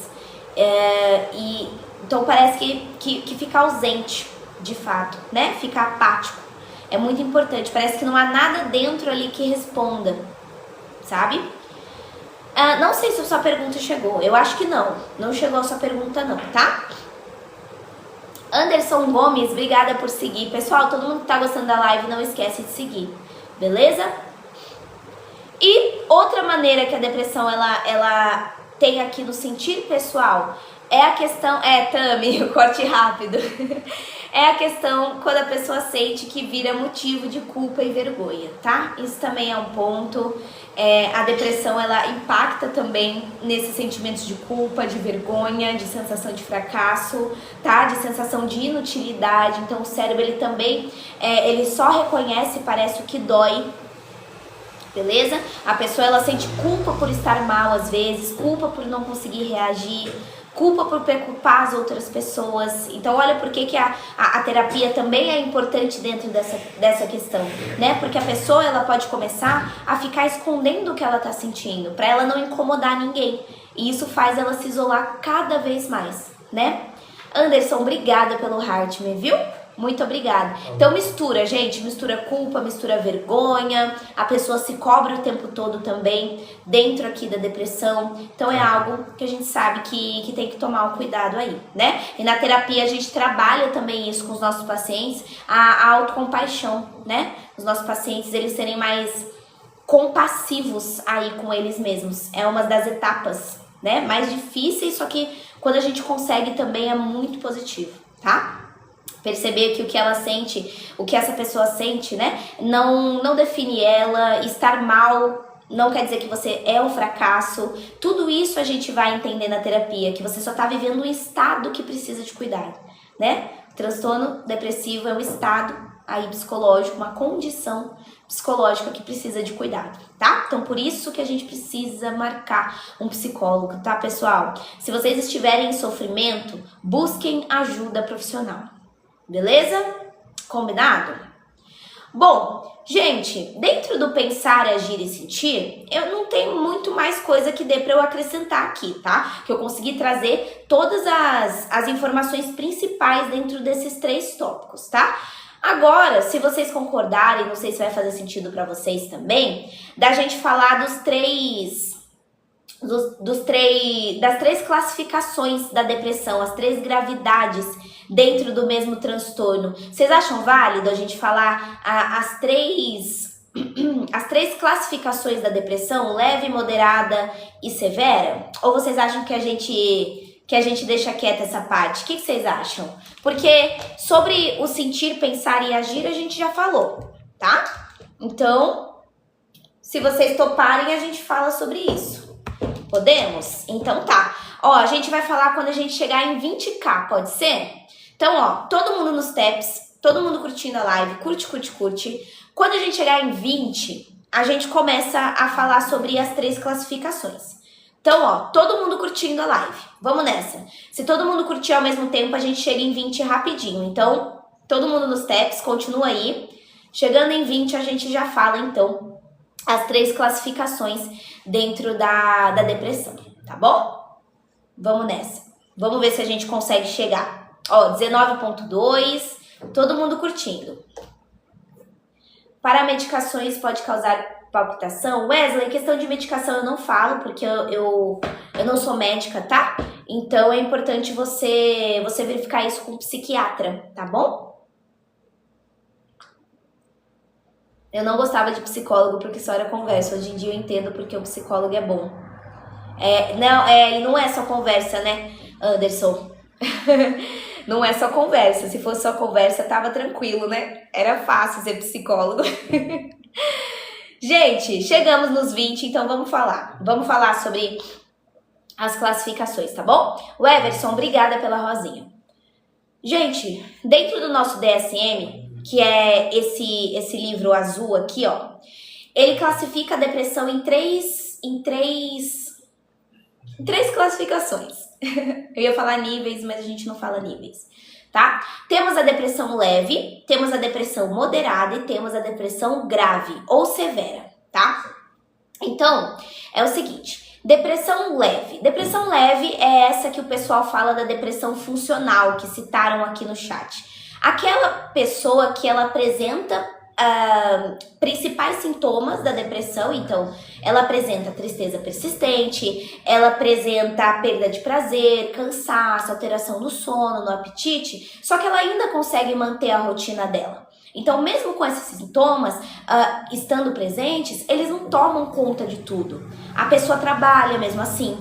E então parece que fica ausente, de fato, né? Fica apático. É muito importante. Parece que não há nada dentro ali que responda, sabe? Não sei se a sua pergunta chegou. Eu acho que não. Não chegou a sua pergunta não, tá? Anderson Gomes, obrigada por seguir. Pessoal, todo mundo que tá gostando da live, não esquece de seguir. Beleza? E outra maneira que a depressão ela tem aqui no sentir pessoal é a questão... Tami, o corte rápido. É a questão quando a pessoa sente que vira motivo de culpa e vergonha, tá? Isso também é um ponto. A depressão, ela impacta também nesses sentimentos de culpa, de vergonha, de sensação de fracasso, tá? De sensação de inutilidade. Então o cérebro, ele também, ele só reconhece, parece, o que dói. Beleza? A pessoa, ela sente culpa por estar mal às vezes, culpa por não conseguir reagir, culpa por preocupar as outras pessoas. Então olha por que a terapia também é importante dentro dessa questão, né? Porque a pessoa, ela pode começar a ficar escondendo o que ela tá sentindo, pra ela não incomodar ninguém. E isso faz ela se isolar cada vez mais, né? Anderson, obrigada pelo heart, me viu? Muito obrigada. Então mistura, gente, mistura culpa, mistura vergonha, a pessoa se cobre o tempo todo também dentro aqui da depressão. Então é algo que a gente sabe que tem que tomar um cuidado aí, né? E na terapia a gente trabalha também isso com os nossos pacientes, a autocompaixão, né? Os nossos pacientes, eles serem mais compassivos aí com eles mesmos. É uma das etapas, né, mais difíceis, só que quando a gente consegue também é muito positivo, tá? Perceber que o que ela sente, o que essa pessoa sente, né, não define ela. Estar mal não quer dizer que você é um fracasso. Tudo isso a gente vai entender na terapia, que você só tá vivendo um estado que precisa de cuidado, né? O transtorno depressivo é um estado aí psicológico, uma condição psicológica que precisa de cuidado, tá? Então por isso que a gente precisa marcar um psicólogo, tá, pessoal? Se vocês estiverem em sofrimento, busquem ajuda profissional. Beleza? Combinado? Bom, gente, dentro do pensar, agir e sentir, eu não tenho muito mais coisa que dê para eu acrescentar aqui, tá? Que eu consegui trazer todas as informações principais dentro desses 3 tópicos, tá? Agora, se vocês concordarem, não sei se vai fazer sentido para vocês também, da gente falar das 3 classificações da depressão, as 3 gravidades dentro do mesmo transtorno. Vocês acham válido a gente falar as três classificações da depressão, leve, moderada e severa? Ou vocês acham que a gente deixa quieta essa parte? O que vocês acham? Porque sobre o sentir, pensar e agir a gente já falou, tá? Então, se vocês toparem, a gente fala sobre isso. Podemos? Então tá. Ó, a gente vai falar quando a gente chegar em 20k, pode ser? Então, ó, todo mundo nos taps, todo mundo curtindo a live, curte. Quando a gente chegar em 20, a gente começa a falar sobre as 3 classificações. Então, ó, todo mundo curtindo a live. Vamos nessa. Se todo mundo curtir ao mesmo tempo, a gente chega em 20 rapidinho. Então, todo mundo nos taps, continua aí. Chegando em 20, a gente já fala, então, as 3 classificações dentro da depressão, tá bom? Vamos nessa. Vamos ver se a gente consegue chegar. Ó, 19.2, todo mundo curtindo. Para medicações pode causar palpitação. Wesley, questão de medicação eu não falo, porque eu não sou médica, tá? Então é importante você verificar isso com o psiquiatra, tá bom? Eu não gostava de psicólogo porque só era conversa. Hoje em dia eu entendo porque o psicólogo é bom. E não é só conversa, né, Anderson? Não é só conversa. Se fosse só conversa, tava tranquilo, né? Era fácil ser psicólogo. Gente, chegamos nos 20, então vamos falar. Vamos falar sobre as classificações, tá bom? O Everson, obrigada pela rosinha. Gente, dentro do nosso DSM, que é esse livro azul aqui, ó, ele classifica a depressão em três classificações. Eu ia falar níveis, mas a gente não fala níveis, tá? Temos a depressão leve, temos a depressão moderada e temos a depressão grave ou severa, tá? Então, é o seguinte, depressão leve. Depressão leve é essa que o pessoal fala da depressão funcional, que citaram aqui no chat. Aquela pessoa que ela apresenta principais sintomas da depressão, então ela apresenta tristeza persistente, ela apresenta a perda de prazer, cansaço, alteração no sono, no apetite, só que ela ainda consegue manter a rotina dela. Então, mesmo com esses sintomas estando presentes, eles não tomam conta de tudo. A pessoa trabalha mesmo assim,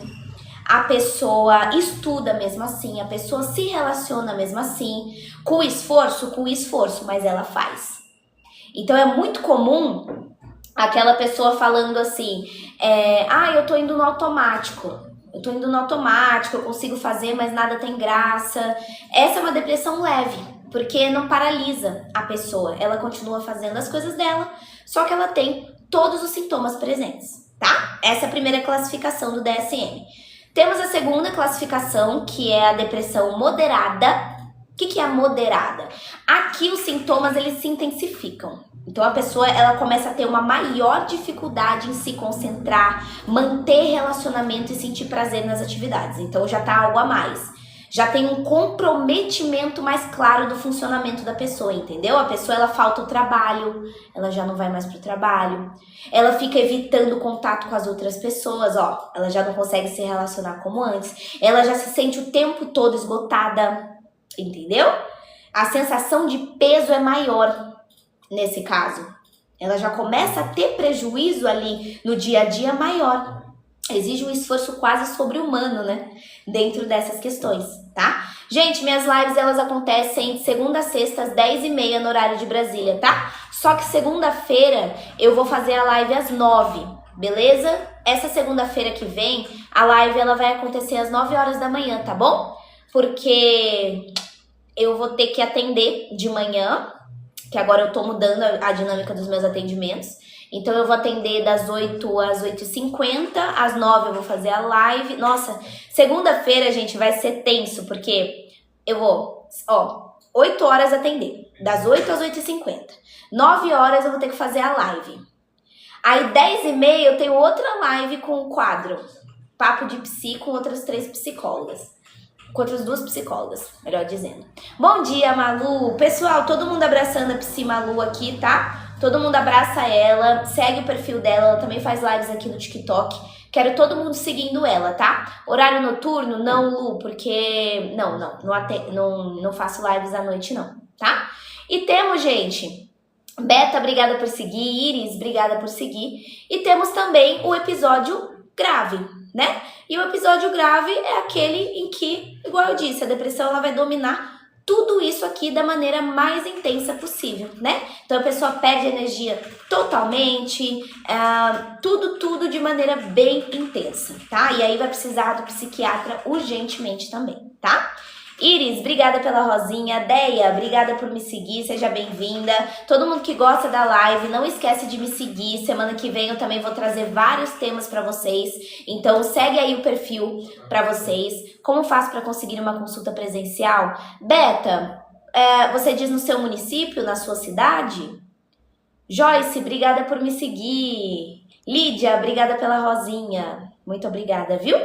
a pessoa estuda mesmo assim, a pessoa se relaciona mesmo assim, com esforço, mas ela faz. Então é muito comum aquela pessoa falando assim, eu tô indo no automático, eu consigo fazer, mas nada tem graça. Essa é uma depressão leve, porque não paralisa a pessoa, ela continua fazendo as coisas dela, só que ela tem todos os sintomas presentes, tá? Essa é a primeira classificação do DSM. Temos a segunda classificação, que é a depressão moderada. O que é a moderada? Aqui os sintomas, eles se intensificam. Então a pessoa, ela começa a ter uma maior dificuldade em se concentrar, manter relacionamento e sentir prazer nas atividades. Então já tá algo a mais. Já tem um comprometimento mais claro do funcionamento da pessoa, entendeu? A pessoa, ela falta o trabalho, ela já não vai mais pro trabalho. Ela fica evitando contato com as outras pessoas, ó. Ela já não consegue se relacionar como antes. Ela já se sente o tempo todo esgotada, entendeu? A sensação de peso é maior nesse caso. Ela já começa a ter prejuízo ali no dia a dia maior. Exige um esforço quase sobre-humano, né? Dentro dessas questões, tá? Gente, minhas lives, elas acontecem de segunda a sexta, às 10h30 no horário de Brasília, tá? Só que segunda-feira eu vou fazer a live às 9, beleza? Essa segunda-feira que vem, a live, ela vai acontecer às 9 horas da manhã, tá bom? Porque eu vou ter que atender de manhã, que agora eu tô mudando a dinâmica dos meus atendimentos. Então eu vou atender das 8 às 8h50, às 9 eu vou fazer a live. Nossa, segunda-feira, gente, vai ser tenso, porque eu vou, 8 horas atender, das 8 às 8h50. 9 horas eu vou ter que fazer a live. Aí 10h30 eu tenho outra live com o quadro Papo de Psi com outras 3 psicólogas. Com outras 2 psicólogas, melhor dizendo. Bom dia, Malu. Pessoal, todo mundo abraçando a Psi Malu aqui, tá? Todo mundo abraça ela, segue o perfil dela, ela também faz lives aqui no TikTok. Quero todo mundo seguindo ela, tá? Horário noturno, não, Lu, porque... Não faço lives à noite, não, tá? E temos, gente... Beta, obrigada por seguir. Iris, obrigada por seguir. E temos também o episódio grave, né? E o episódio grave é aquele em que, igual eu disse, a depressão ela vai dominar tudo isso aqui da maneira mais intensa possível, né? Então a pessoa perde energia totalmente, tudo de maneira bem intensa, tá? E aí vai precisar do psiquiatra urgentemente também, tá? Iris, obrigada pela rosinha. Deia, obrigada por me seguir, seja bem-vinda. Todo mundo que gosta da live, não esquece de me seguir. Semana que vem eu também vou trazer vários temas pra vocês. Então segue aí o perfil pra vocês. Como faço pra conseguir uma consulta presencial? Beta, você diz no seu município, na sua cidade? Joyce, obrigada por me seguir. Lídia, obrigada pela rosinha. Muito obrigada, viu?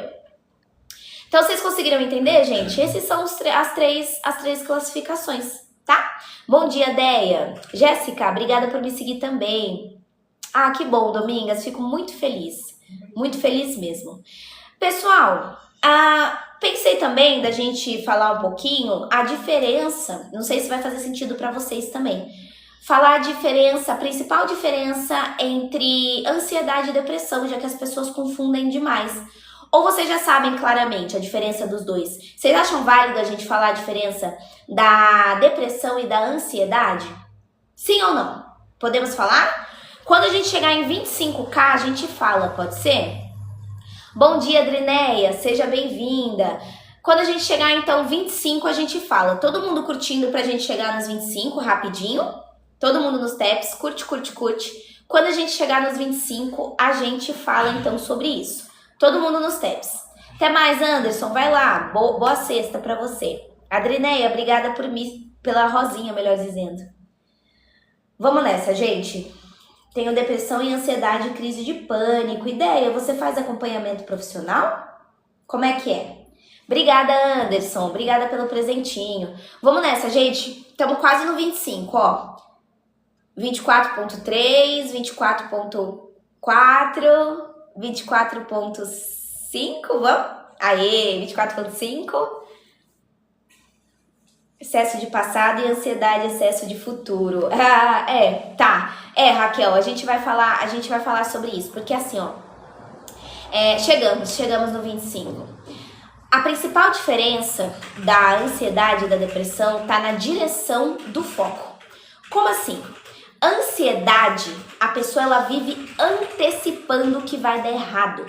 Então, vocês conseguiram entender, gente? Esses são as três classificações, tá? Bom dia, Deia. Jéssica, obrigada por me seguir também. Ah, que bom, Domingas, fico muito feliz mesmo. Pessoal, pensei também da gente falar um pouquinho a diferença, não sei se vai fazer sentido para vocês também, falar a diferença, a principal diferença entre ansiedade e depressão, já que as pessoas confundem demais. Ou vocês já sabem claramente a diferença dos dois? Vocês acham válido a gente falar a diferença da depressão e da ansiedade? Sim ou não? Podemos falar? Quando a gente chegar em 25k, a gente fala, pode ser? Bom dia, Adrineia, seja bem-vinda. Quando a gente chegar, então, 25, a gente fala. Todo mundo curtindo pra gente chegar nos 25, rapidinho? Todo mundo nos taps, curte. Quando a gente chegar nos 25, a gente fala, então, sobre isso. Todo mundo nos taps. Até mais, Anderson, vai lá. Boa sexta pra você. Adrineia, obrigada pela rosinha, melhor dizendo. Vamos nessa, gente. Tenho depressão e ansiedade, crise de pânico. Ideia, você faz acompanhamento profissional? Como é que é? Obrigada, Anderson. Obrigada pelo presentinho. Vamos nessa, gente. Estamos quase no 25, ó. 24.3, 24.4, 24.5, vamos? Aê, 24.5. Excesso de passado e ansiedade, excesso de futuro. Tá. Raquel, a gente vai falar sobre isso, porque assim, ó, chegamos no 25. A principal diferença da ansiedade e da depressão tá na direção do foco. Como assim? Ansiedade, a pessoa ela vive antecipando o que vai dar errado.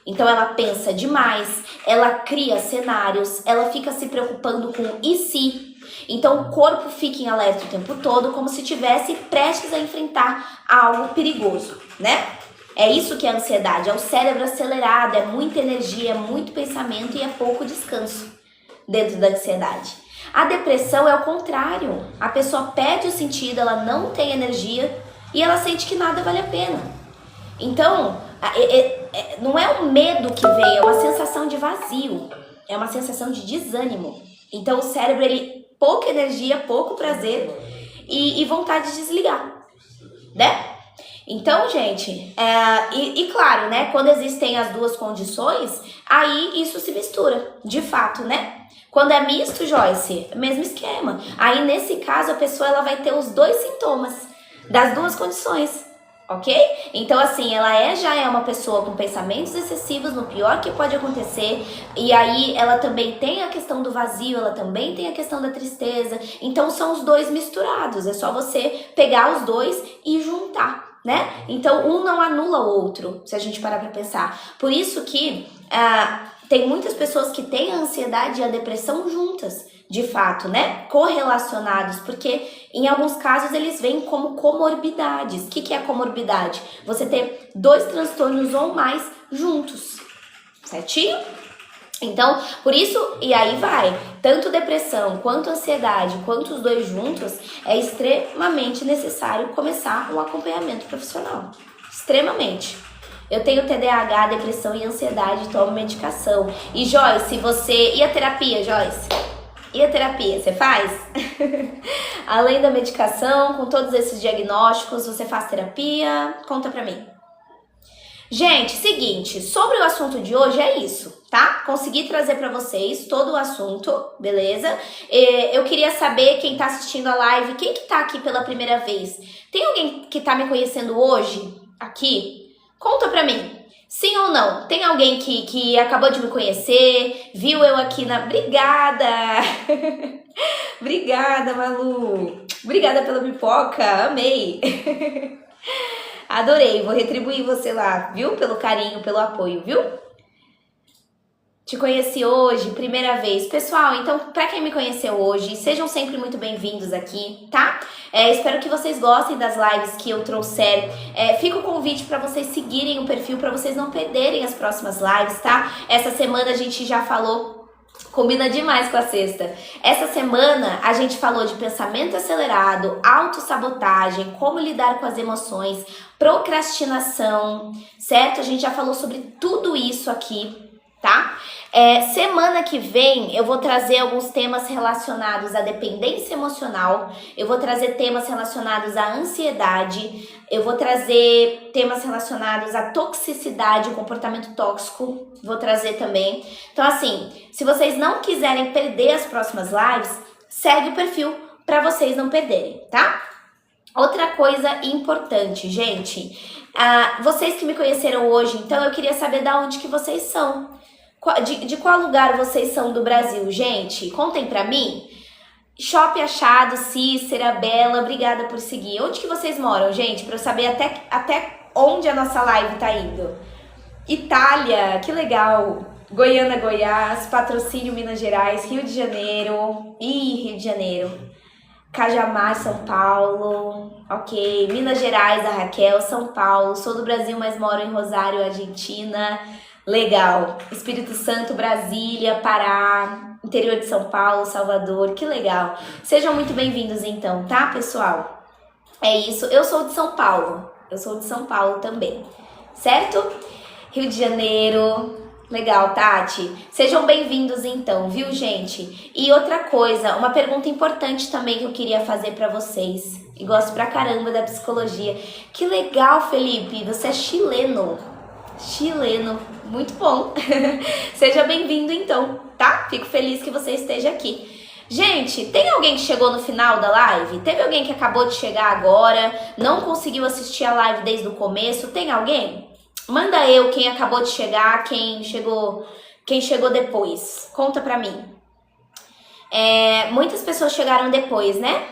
Então ela pensa demais, ela cria cenários, ela fica se preocupando com e se. Então o corpo fica em alerta o tempo todo, como se estivesse prestes a enfrentar algo perigoso, né? É isso que é a ansiedade, é o cérebro acelerado, é muita energia, é muito pensamento e é pouco descanso dentro da ansiedade. A depressão é o contrário, a pessoa perde o sentido, ela não tem energia e ela sente que nada vale a pena. Então, não é um medo que vem, é uma sensação de vazio, é uma sensação de desânimo. Então o cérebro, ele pouca energia, pouco prazer e vontade de desligar, né? Então, gente, claro, né, quando existem as duas condições, aí isso se mistura, de fato, né? Quando é misto, Joyce, mesmo esquema. Aí, nesse caso, a pessoa ela vai ter os dois sintomas das duas condições, ok? Então, assim, ela já é uma pessoa com pensamentos excessivos, no pior que pode acontecer, e aí ela também tem a questão do vazio, ela também tem a questão da tristeza, então são os dois misturados, é só você pegar os dois e juntar, né? Então, um não anula o outro, se a gente parar pra pensar. Por isso que tem muitas pessoas que têm a ansiedade e a depressão juntas, de fato, né? Correlacionados, porque em alguns casos eles vêm como comorbidades. O que é comorbidade? Você ter dois transtornos ou mais juntos, certinho? Então, por isso, e aí vai, tanto depressão, quanto ansiedade, quanto os dois juntos, é extremamente necessário começar um acompanhamento profissional. Extremamente. Eu tenho TDAH, depressão e ansiedade, tomo medicação. E Joyce, você... E a terapia, Joyce? E a terapia, você faz? Além da medicação, com todos esses diagnósticos, você faz terapia? Conta pra mim. Gente, seguinte, sobre o assunto de hoje é isso, tá? Consegui trazer pra vocês todo o assunto, beleza? Eu queria saber quem tá assistindo a live, quem que tá aqui pela primeira vez? Tem alguém que tá me conhecendo hoje, aqui? Conta pra mim, sim ou não? Tem alguém que acabou de me conhecer, viu eu aqui na... Obrigada! Obrigada, Malu! Obrigada pela pipoca, amei! Adorei, vou retribuir você lá, viu? Pelo carinho, pelo apoio, viu? Te conheci hoje, primeira vez. Pessoal, então, pra quem me conheceu hoje, sejam sempre muito bem-vindos aqui, tá? Espero que vocês gostem das lives que eu trouxer. Fica o convite pra vocês seguirem o perfil, pra vocês não perderem as próximas lives, tá? Essa semana a gente já falou... Combina demais com a sexta. Essa semana a gente falou de pensamento acelerado, autossabotagem, como lidar com as emoções, procrastinação, certo? A gente já falou sobre tudo isso aqui. tá? Semana que vem eu vou trazer alguns temas relacionados à dependência emocional, eu vou trazer temas relacionados à ansiedade, eu vou trazer temas relacionados à toxicidade, comportamento tóxico, vou trazer também. Então assim, se vocês não quiserem perder as próximas lives, segue o perfil para vocês não perderem, tá? Outra coisa importante, gente, vocês que me conheceram hoje, então eu queria saber de onde que vocês são. De qual lugar vocês são do Brasil, gente? Contem pra mim. Shopping Achado, Cícera, Bela, obrigada por seguir. Onde que vocês moram, gente? Pra eu saber até onde a nossa live tá indo. Itália, que legal. Goiânia, Goiás, Patrocínio, Minas Gerais, Rio de Janeiro. Rio de Janeiro. Cajamar, São Paulo. Ok. Minas Gerais, a Raquel, São Paulo. Sou do Brasil, mas moro em Rosário, Argentina. Legal. Espírito Santo, Brasília, Pará, interior de São Paulo, Salvador, que legal. Sejam muito bem-vindos então, tá, pessoal? É isso, eu sou de São Paulo, também, certo? Rio de Janeiro, legal, Tati. Sejam bem-vindos então, viu, gente? E outra coisa, uma pergunta importante também que eu queria fazer pra vocês, e gosto pra caramba da psicologia. Que legal, Felipe, você é chileno, muito bom. Seja bem-vindo então, tá? Fico feliz que você esteja aqui. Gente, tem alguém que chegou no final da live? Teve alguém que acabou de chegar agora, não conseguiu assistir a live desde o começo? Tem alguém? Manda eu quem acabou de chegar, quem chegou depois. Conta pra mim. Muitas pessoas chegaram depois, né?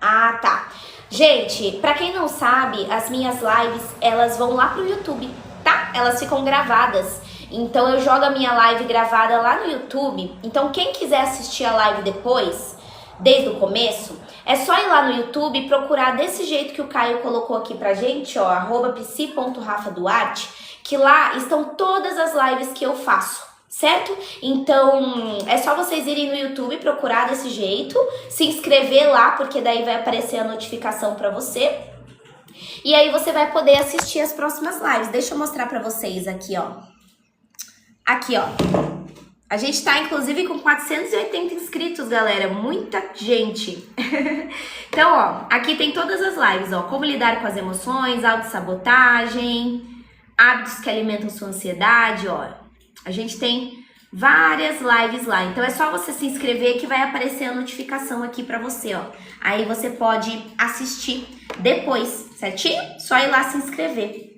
Ah, tá. Gente, pra quem não sabe, as minhas lives, elas vão lá pro YouTube, tá? Elas ficam gravadas. Então eu jogo a minha live gravada lá no YouTube. Então quem quiser assistir a live depois, desde o começo, é só ir lá no YouTube e procurar desse jeito que o Caio colocou aqui pra gente, ó, @psi.rafaduarte, que lá estão todas as lives que eu faço, certo? Então é só vocês irem no YouTube, procurar desse jeito, se inscrever lá, porque daí vai aparecer a notificação pra você. E aí você vai poder assistir as próximas lives. Deixa eu mostrar pra vocês aqui, ó. Aqui, ó. A gente tá, inclusive, com 480 inscritos, galera. Muita gente. Então, ó, aqui tem todas as lives, ó. Como lidar com as emoções, autossabotagem, hábitos que alimentam sua ansiedade, ó. A gente tem várias lives lá. Então, é só você se inscrever que vai aparecer a notificação aqui pra você, ó. Aí você pode assistir depois, certinho? Só ir lá se inscrever,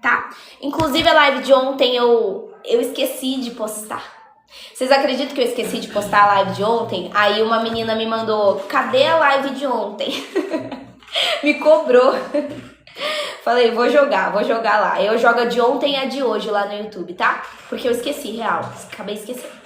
tá? Inclusive, a live de ontem eu esqueci de postar. Vocês acreditam que eu esqueci de postar a live de ontem? Aí uma menina me mandou, cadê a live de ontem? Me cobrou. Falei, vou jogar lá. Eu jogo a de ontem e a de hoje lá no YouTube, tá? Porque eu esqueci, real. Acabei esquecendo.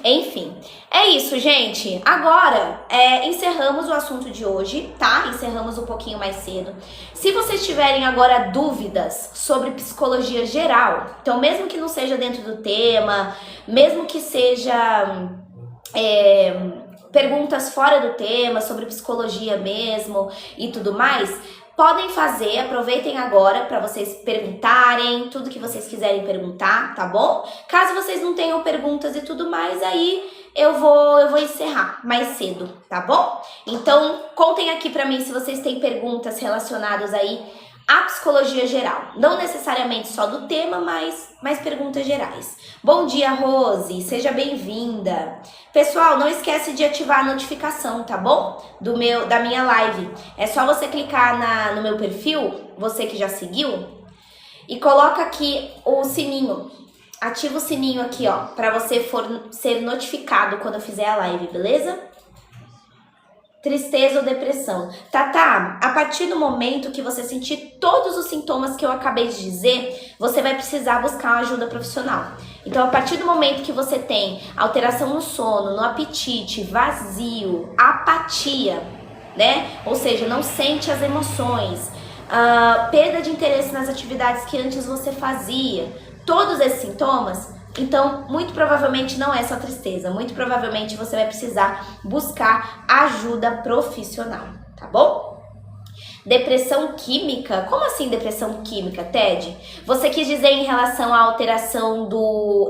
Enfim, é isso, gente. Agora, encerramos o assunto de hoje, tá? Encerramos um pouquinho mais cedo. Se vocês tiverem agora dúvidas sobre psicologia geral, então mesmo que não seja dentro do tema, mesmo que seja perguntas fora do tema, sobre psicologia mesmo e tudo mais, podem fazer, aproveitem agora para vocês perguntarem tudo que vocês quiserem perguntar, tá bom? Caso vocês não tenham perguntas e tudo mais, aí eu vou encerrar mais cedo, tá bom? Então, contem aqui para mim se vocês têm perguntas relacionadas aí à psicologia geral. Não necessariamente só do tema, mas perguntas gerais. Bom dia, Rose, seja bem-vinda. Pessoal, não esquece de ativar a notificação, tá bom? Da minha live. É só você clicar no meu perfil, você que já seguiu, e coloca aqui o sininho. Ativa o sininho aqui, ó, pra você ser notificado quando eu fizer a live, beleza? Tristeza ou depressão. Tá, a partir do momento que você sentir todos os sintomas que eu acabei de dizer, você vai precisar buscar uma ajuda profissional. Então, a partir do momento que você tem alteração no sono, no apetite, vazio, apatia, né? Ou seja, não sente as emoções, perda de interesse nas atividades que antes você fazia, todos esses sintomas, então, muito provavelmente não é só tristeza, muito provavelmente você vai precisar buscar ajuda profissional, tá bom? Depressão química? Como assim depressão química, Ted? Você quis dizer em relação à alteração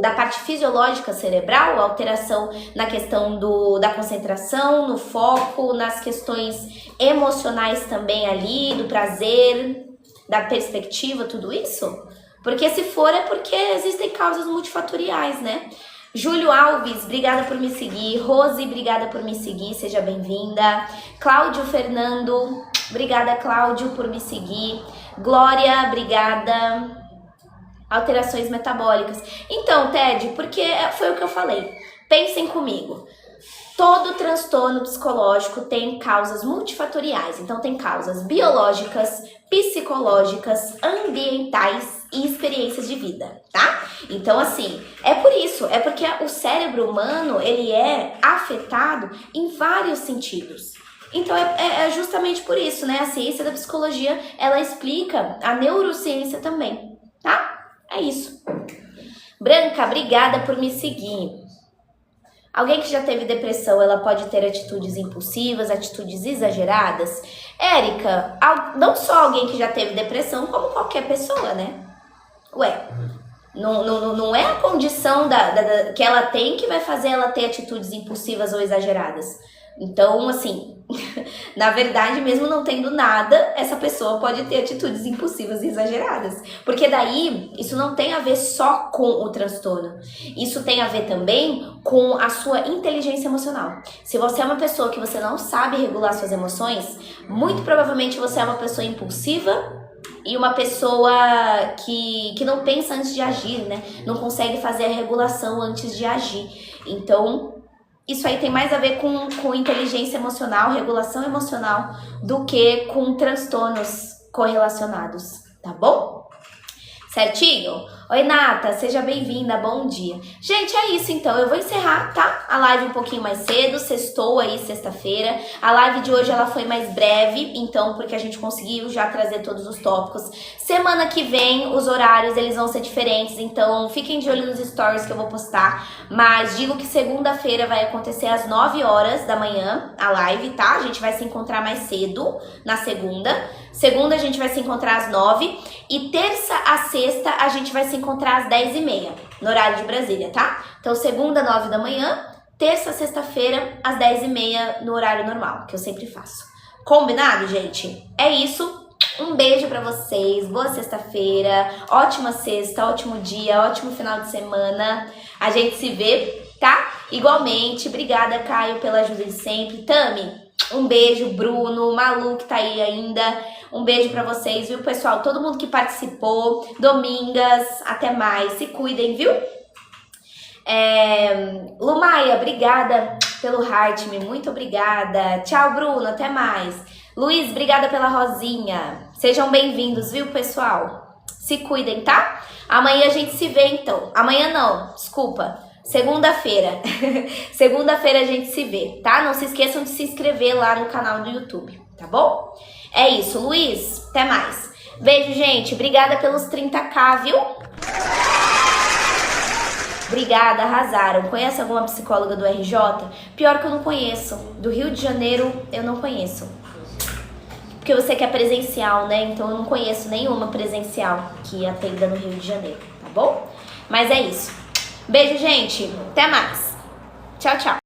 da parte fisiológica cerebral, alteração na questão da concentração, no foco, nas questões emocionais também ali, do prazer, da perspectiva, tudo isso? Porque se for é porque existem causas multifatoriais, né? Júlio Alves, obrigada por me seguir. Rose, obrigada por me seguir, seja bem-vinda. Cláudio Fernando, obrigada, Cláudio, por me seguir. Glória, obrigada. Alterações metabólicas. Então, Ted, porque foi o que eu falei. Pensem comigo. Todo transtorno psicológico tem causas multifatoriais. Então, tem causas biológicas, psicológicas, ambientais e experiências de vida, tá? Então, assim, é por isso. É porque o cérebro humano, ele é afetado em vários sentidos. Então, é justamente por isso, né? A ciência da psicologia, ela explica a neurociência também, tá? É isso. Branca, obrigada por me seguir. Alguém que já teve depressão, ela pode ter atitudes impulsivas, atitudes exageradas? Érica, não só alguém que já teve depressão, como qualquer pessoa, né? Ué, não é a condição que ela tem que vai fazer ela ter atitudes impulsivas ou exageradas. Então, assim, na verdade, mesmo não tendo nada, essa pessoa pode ter atitudes impulsivas e exageradas. Porque daí, isso não tem a ver só com o transtorno. Isso tem a ver também com a sua inteligência emocional. Se você é uma pessoa que você não sabe regular suas emoções, muito provavelmente você é uma pessoa impulsiva e uma pessoa que não pensa antes de agir, né? Não consegue fazer a regulação antes de agir. Então, isso aí tem mais a ver com inteligência emocional, regulação emocional, do que com transtornos correlacionados, tá bom? Certinho? Oi, Nata, seja bem-vinda, bom dia. Gente, é isso então, eu vou encerrar, tá? A live um pouquinho mais cedo, sextou aí, sexta-feira. A live de hoje, ela foi mais breve, então, porque a gente conseguiu já trazer todos os tópicos. Semana que vem, os horários, eles vão ser diferentes, então fiquem de olho nos stories que eu vou postar. Mas digo que segunda-feira vai acontecer às 9 horas da manhã, a live, tá? A gente vai se encontrar mais cedo, na segunda. Segunda a gente vai se encontrar às 9 e terça a sexta a gente vai se encontrar às 10h30, no horário de Brasília, tá? Então, segunda, 9 da manhã, terça, sexta-feira, às 10h30, no horário normal, que eu sempre faço. Combinado, gente? É isso. Um beijo pra vocês, boa sexta-feira, ótima sexta, ótimo dia, ótimo final de semana. A gente se vê, tá? Igualmente, obrigada, Caio, pela ajuda de sempre. Tami, um beijo, Bruno, Malu que tá aí ainda, um beijo pra vocês, viu, pessoal? Todo mundo que participou, Domingas, até mais, se cuidem, viu? Lumaia, obrigada pelo heart me, muito obrigada. Tchau, Bruno, até mais. Luiz, obrigada pela rosinha. Sejam bem-vindos, viu, pessoal? Se cuidem, tá? Amanhã a gente se vê, então. Amanhã não, desculpa. Segunda-feira. Segunda-feira a gente se vê, tá? Não se esqueçam de se inscrever lá no canal do YouTube, tá bom? É isso, Luiz. Até mais. Beijo, gente. Obrigada pelos 30k, viu? Obrigada, arrasaram. Conhece alguma psicóloga do RJ? Pior que eu não conheço. Do Rio de Janeiro, eu não conheço. Porque você quer presencial, né? Então eu não conheço nenhuma presencial que atenda no Rio de Janeiro, tá bom? Mas é isso. Beijo, gente. Até mais. Tchau, tchau.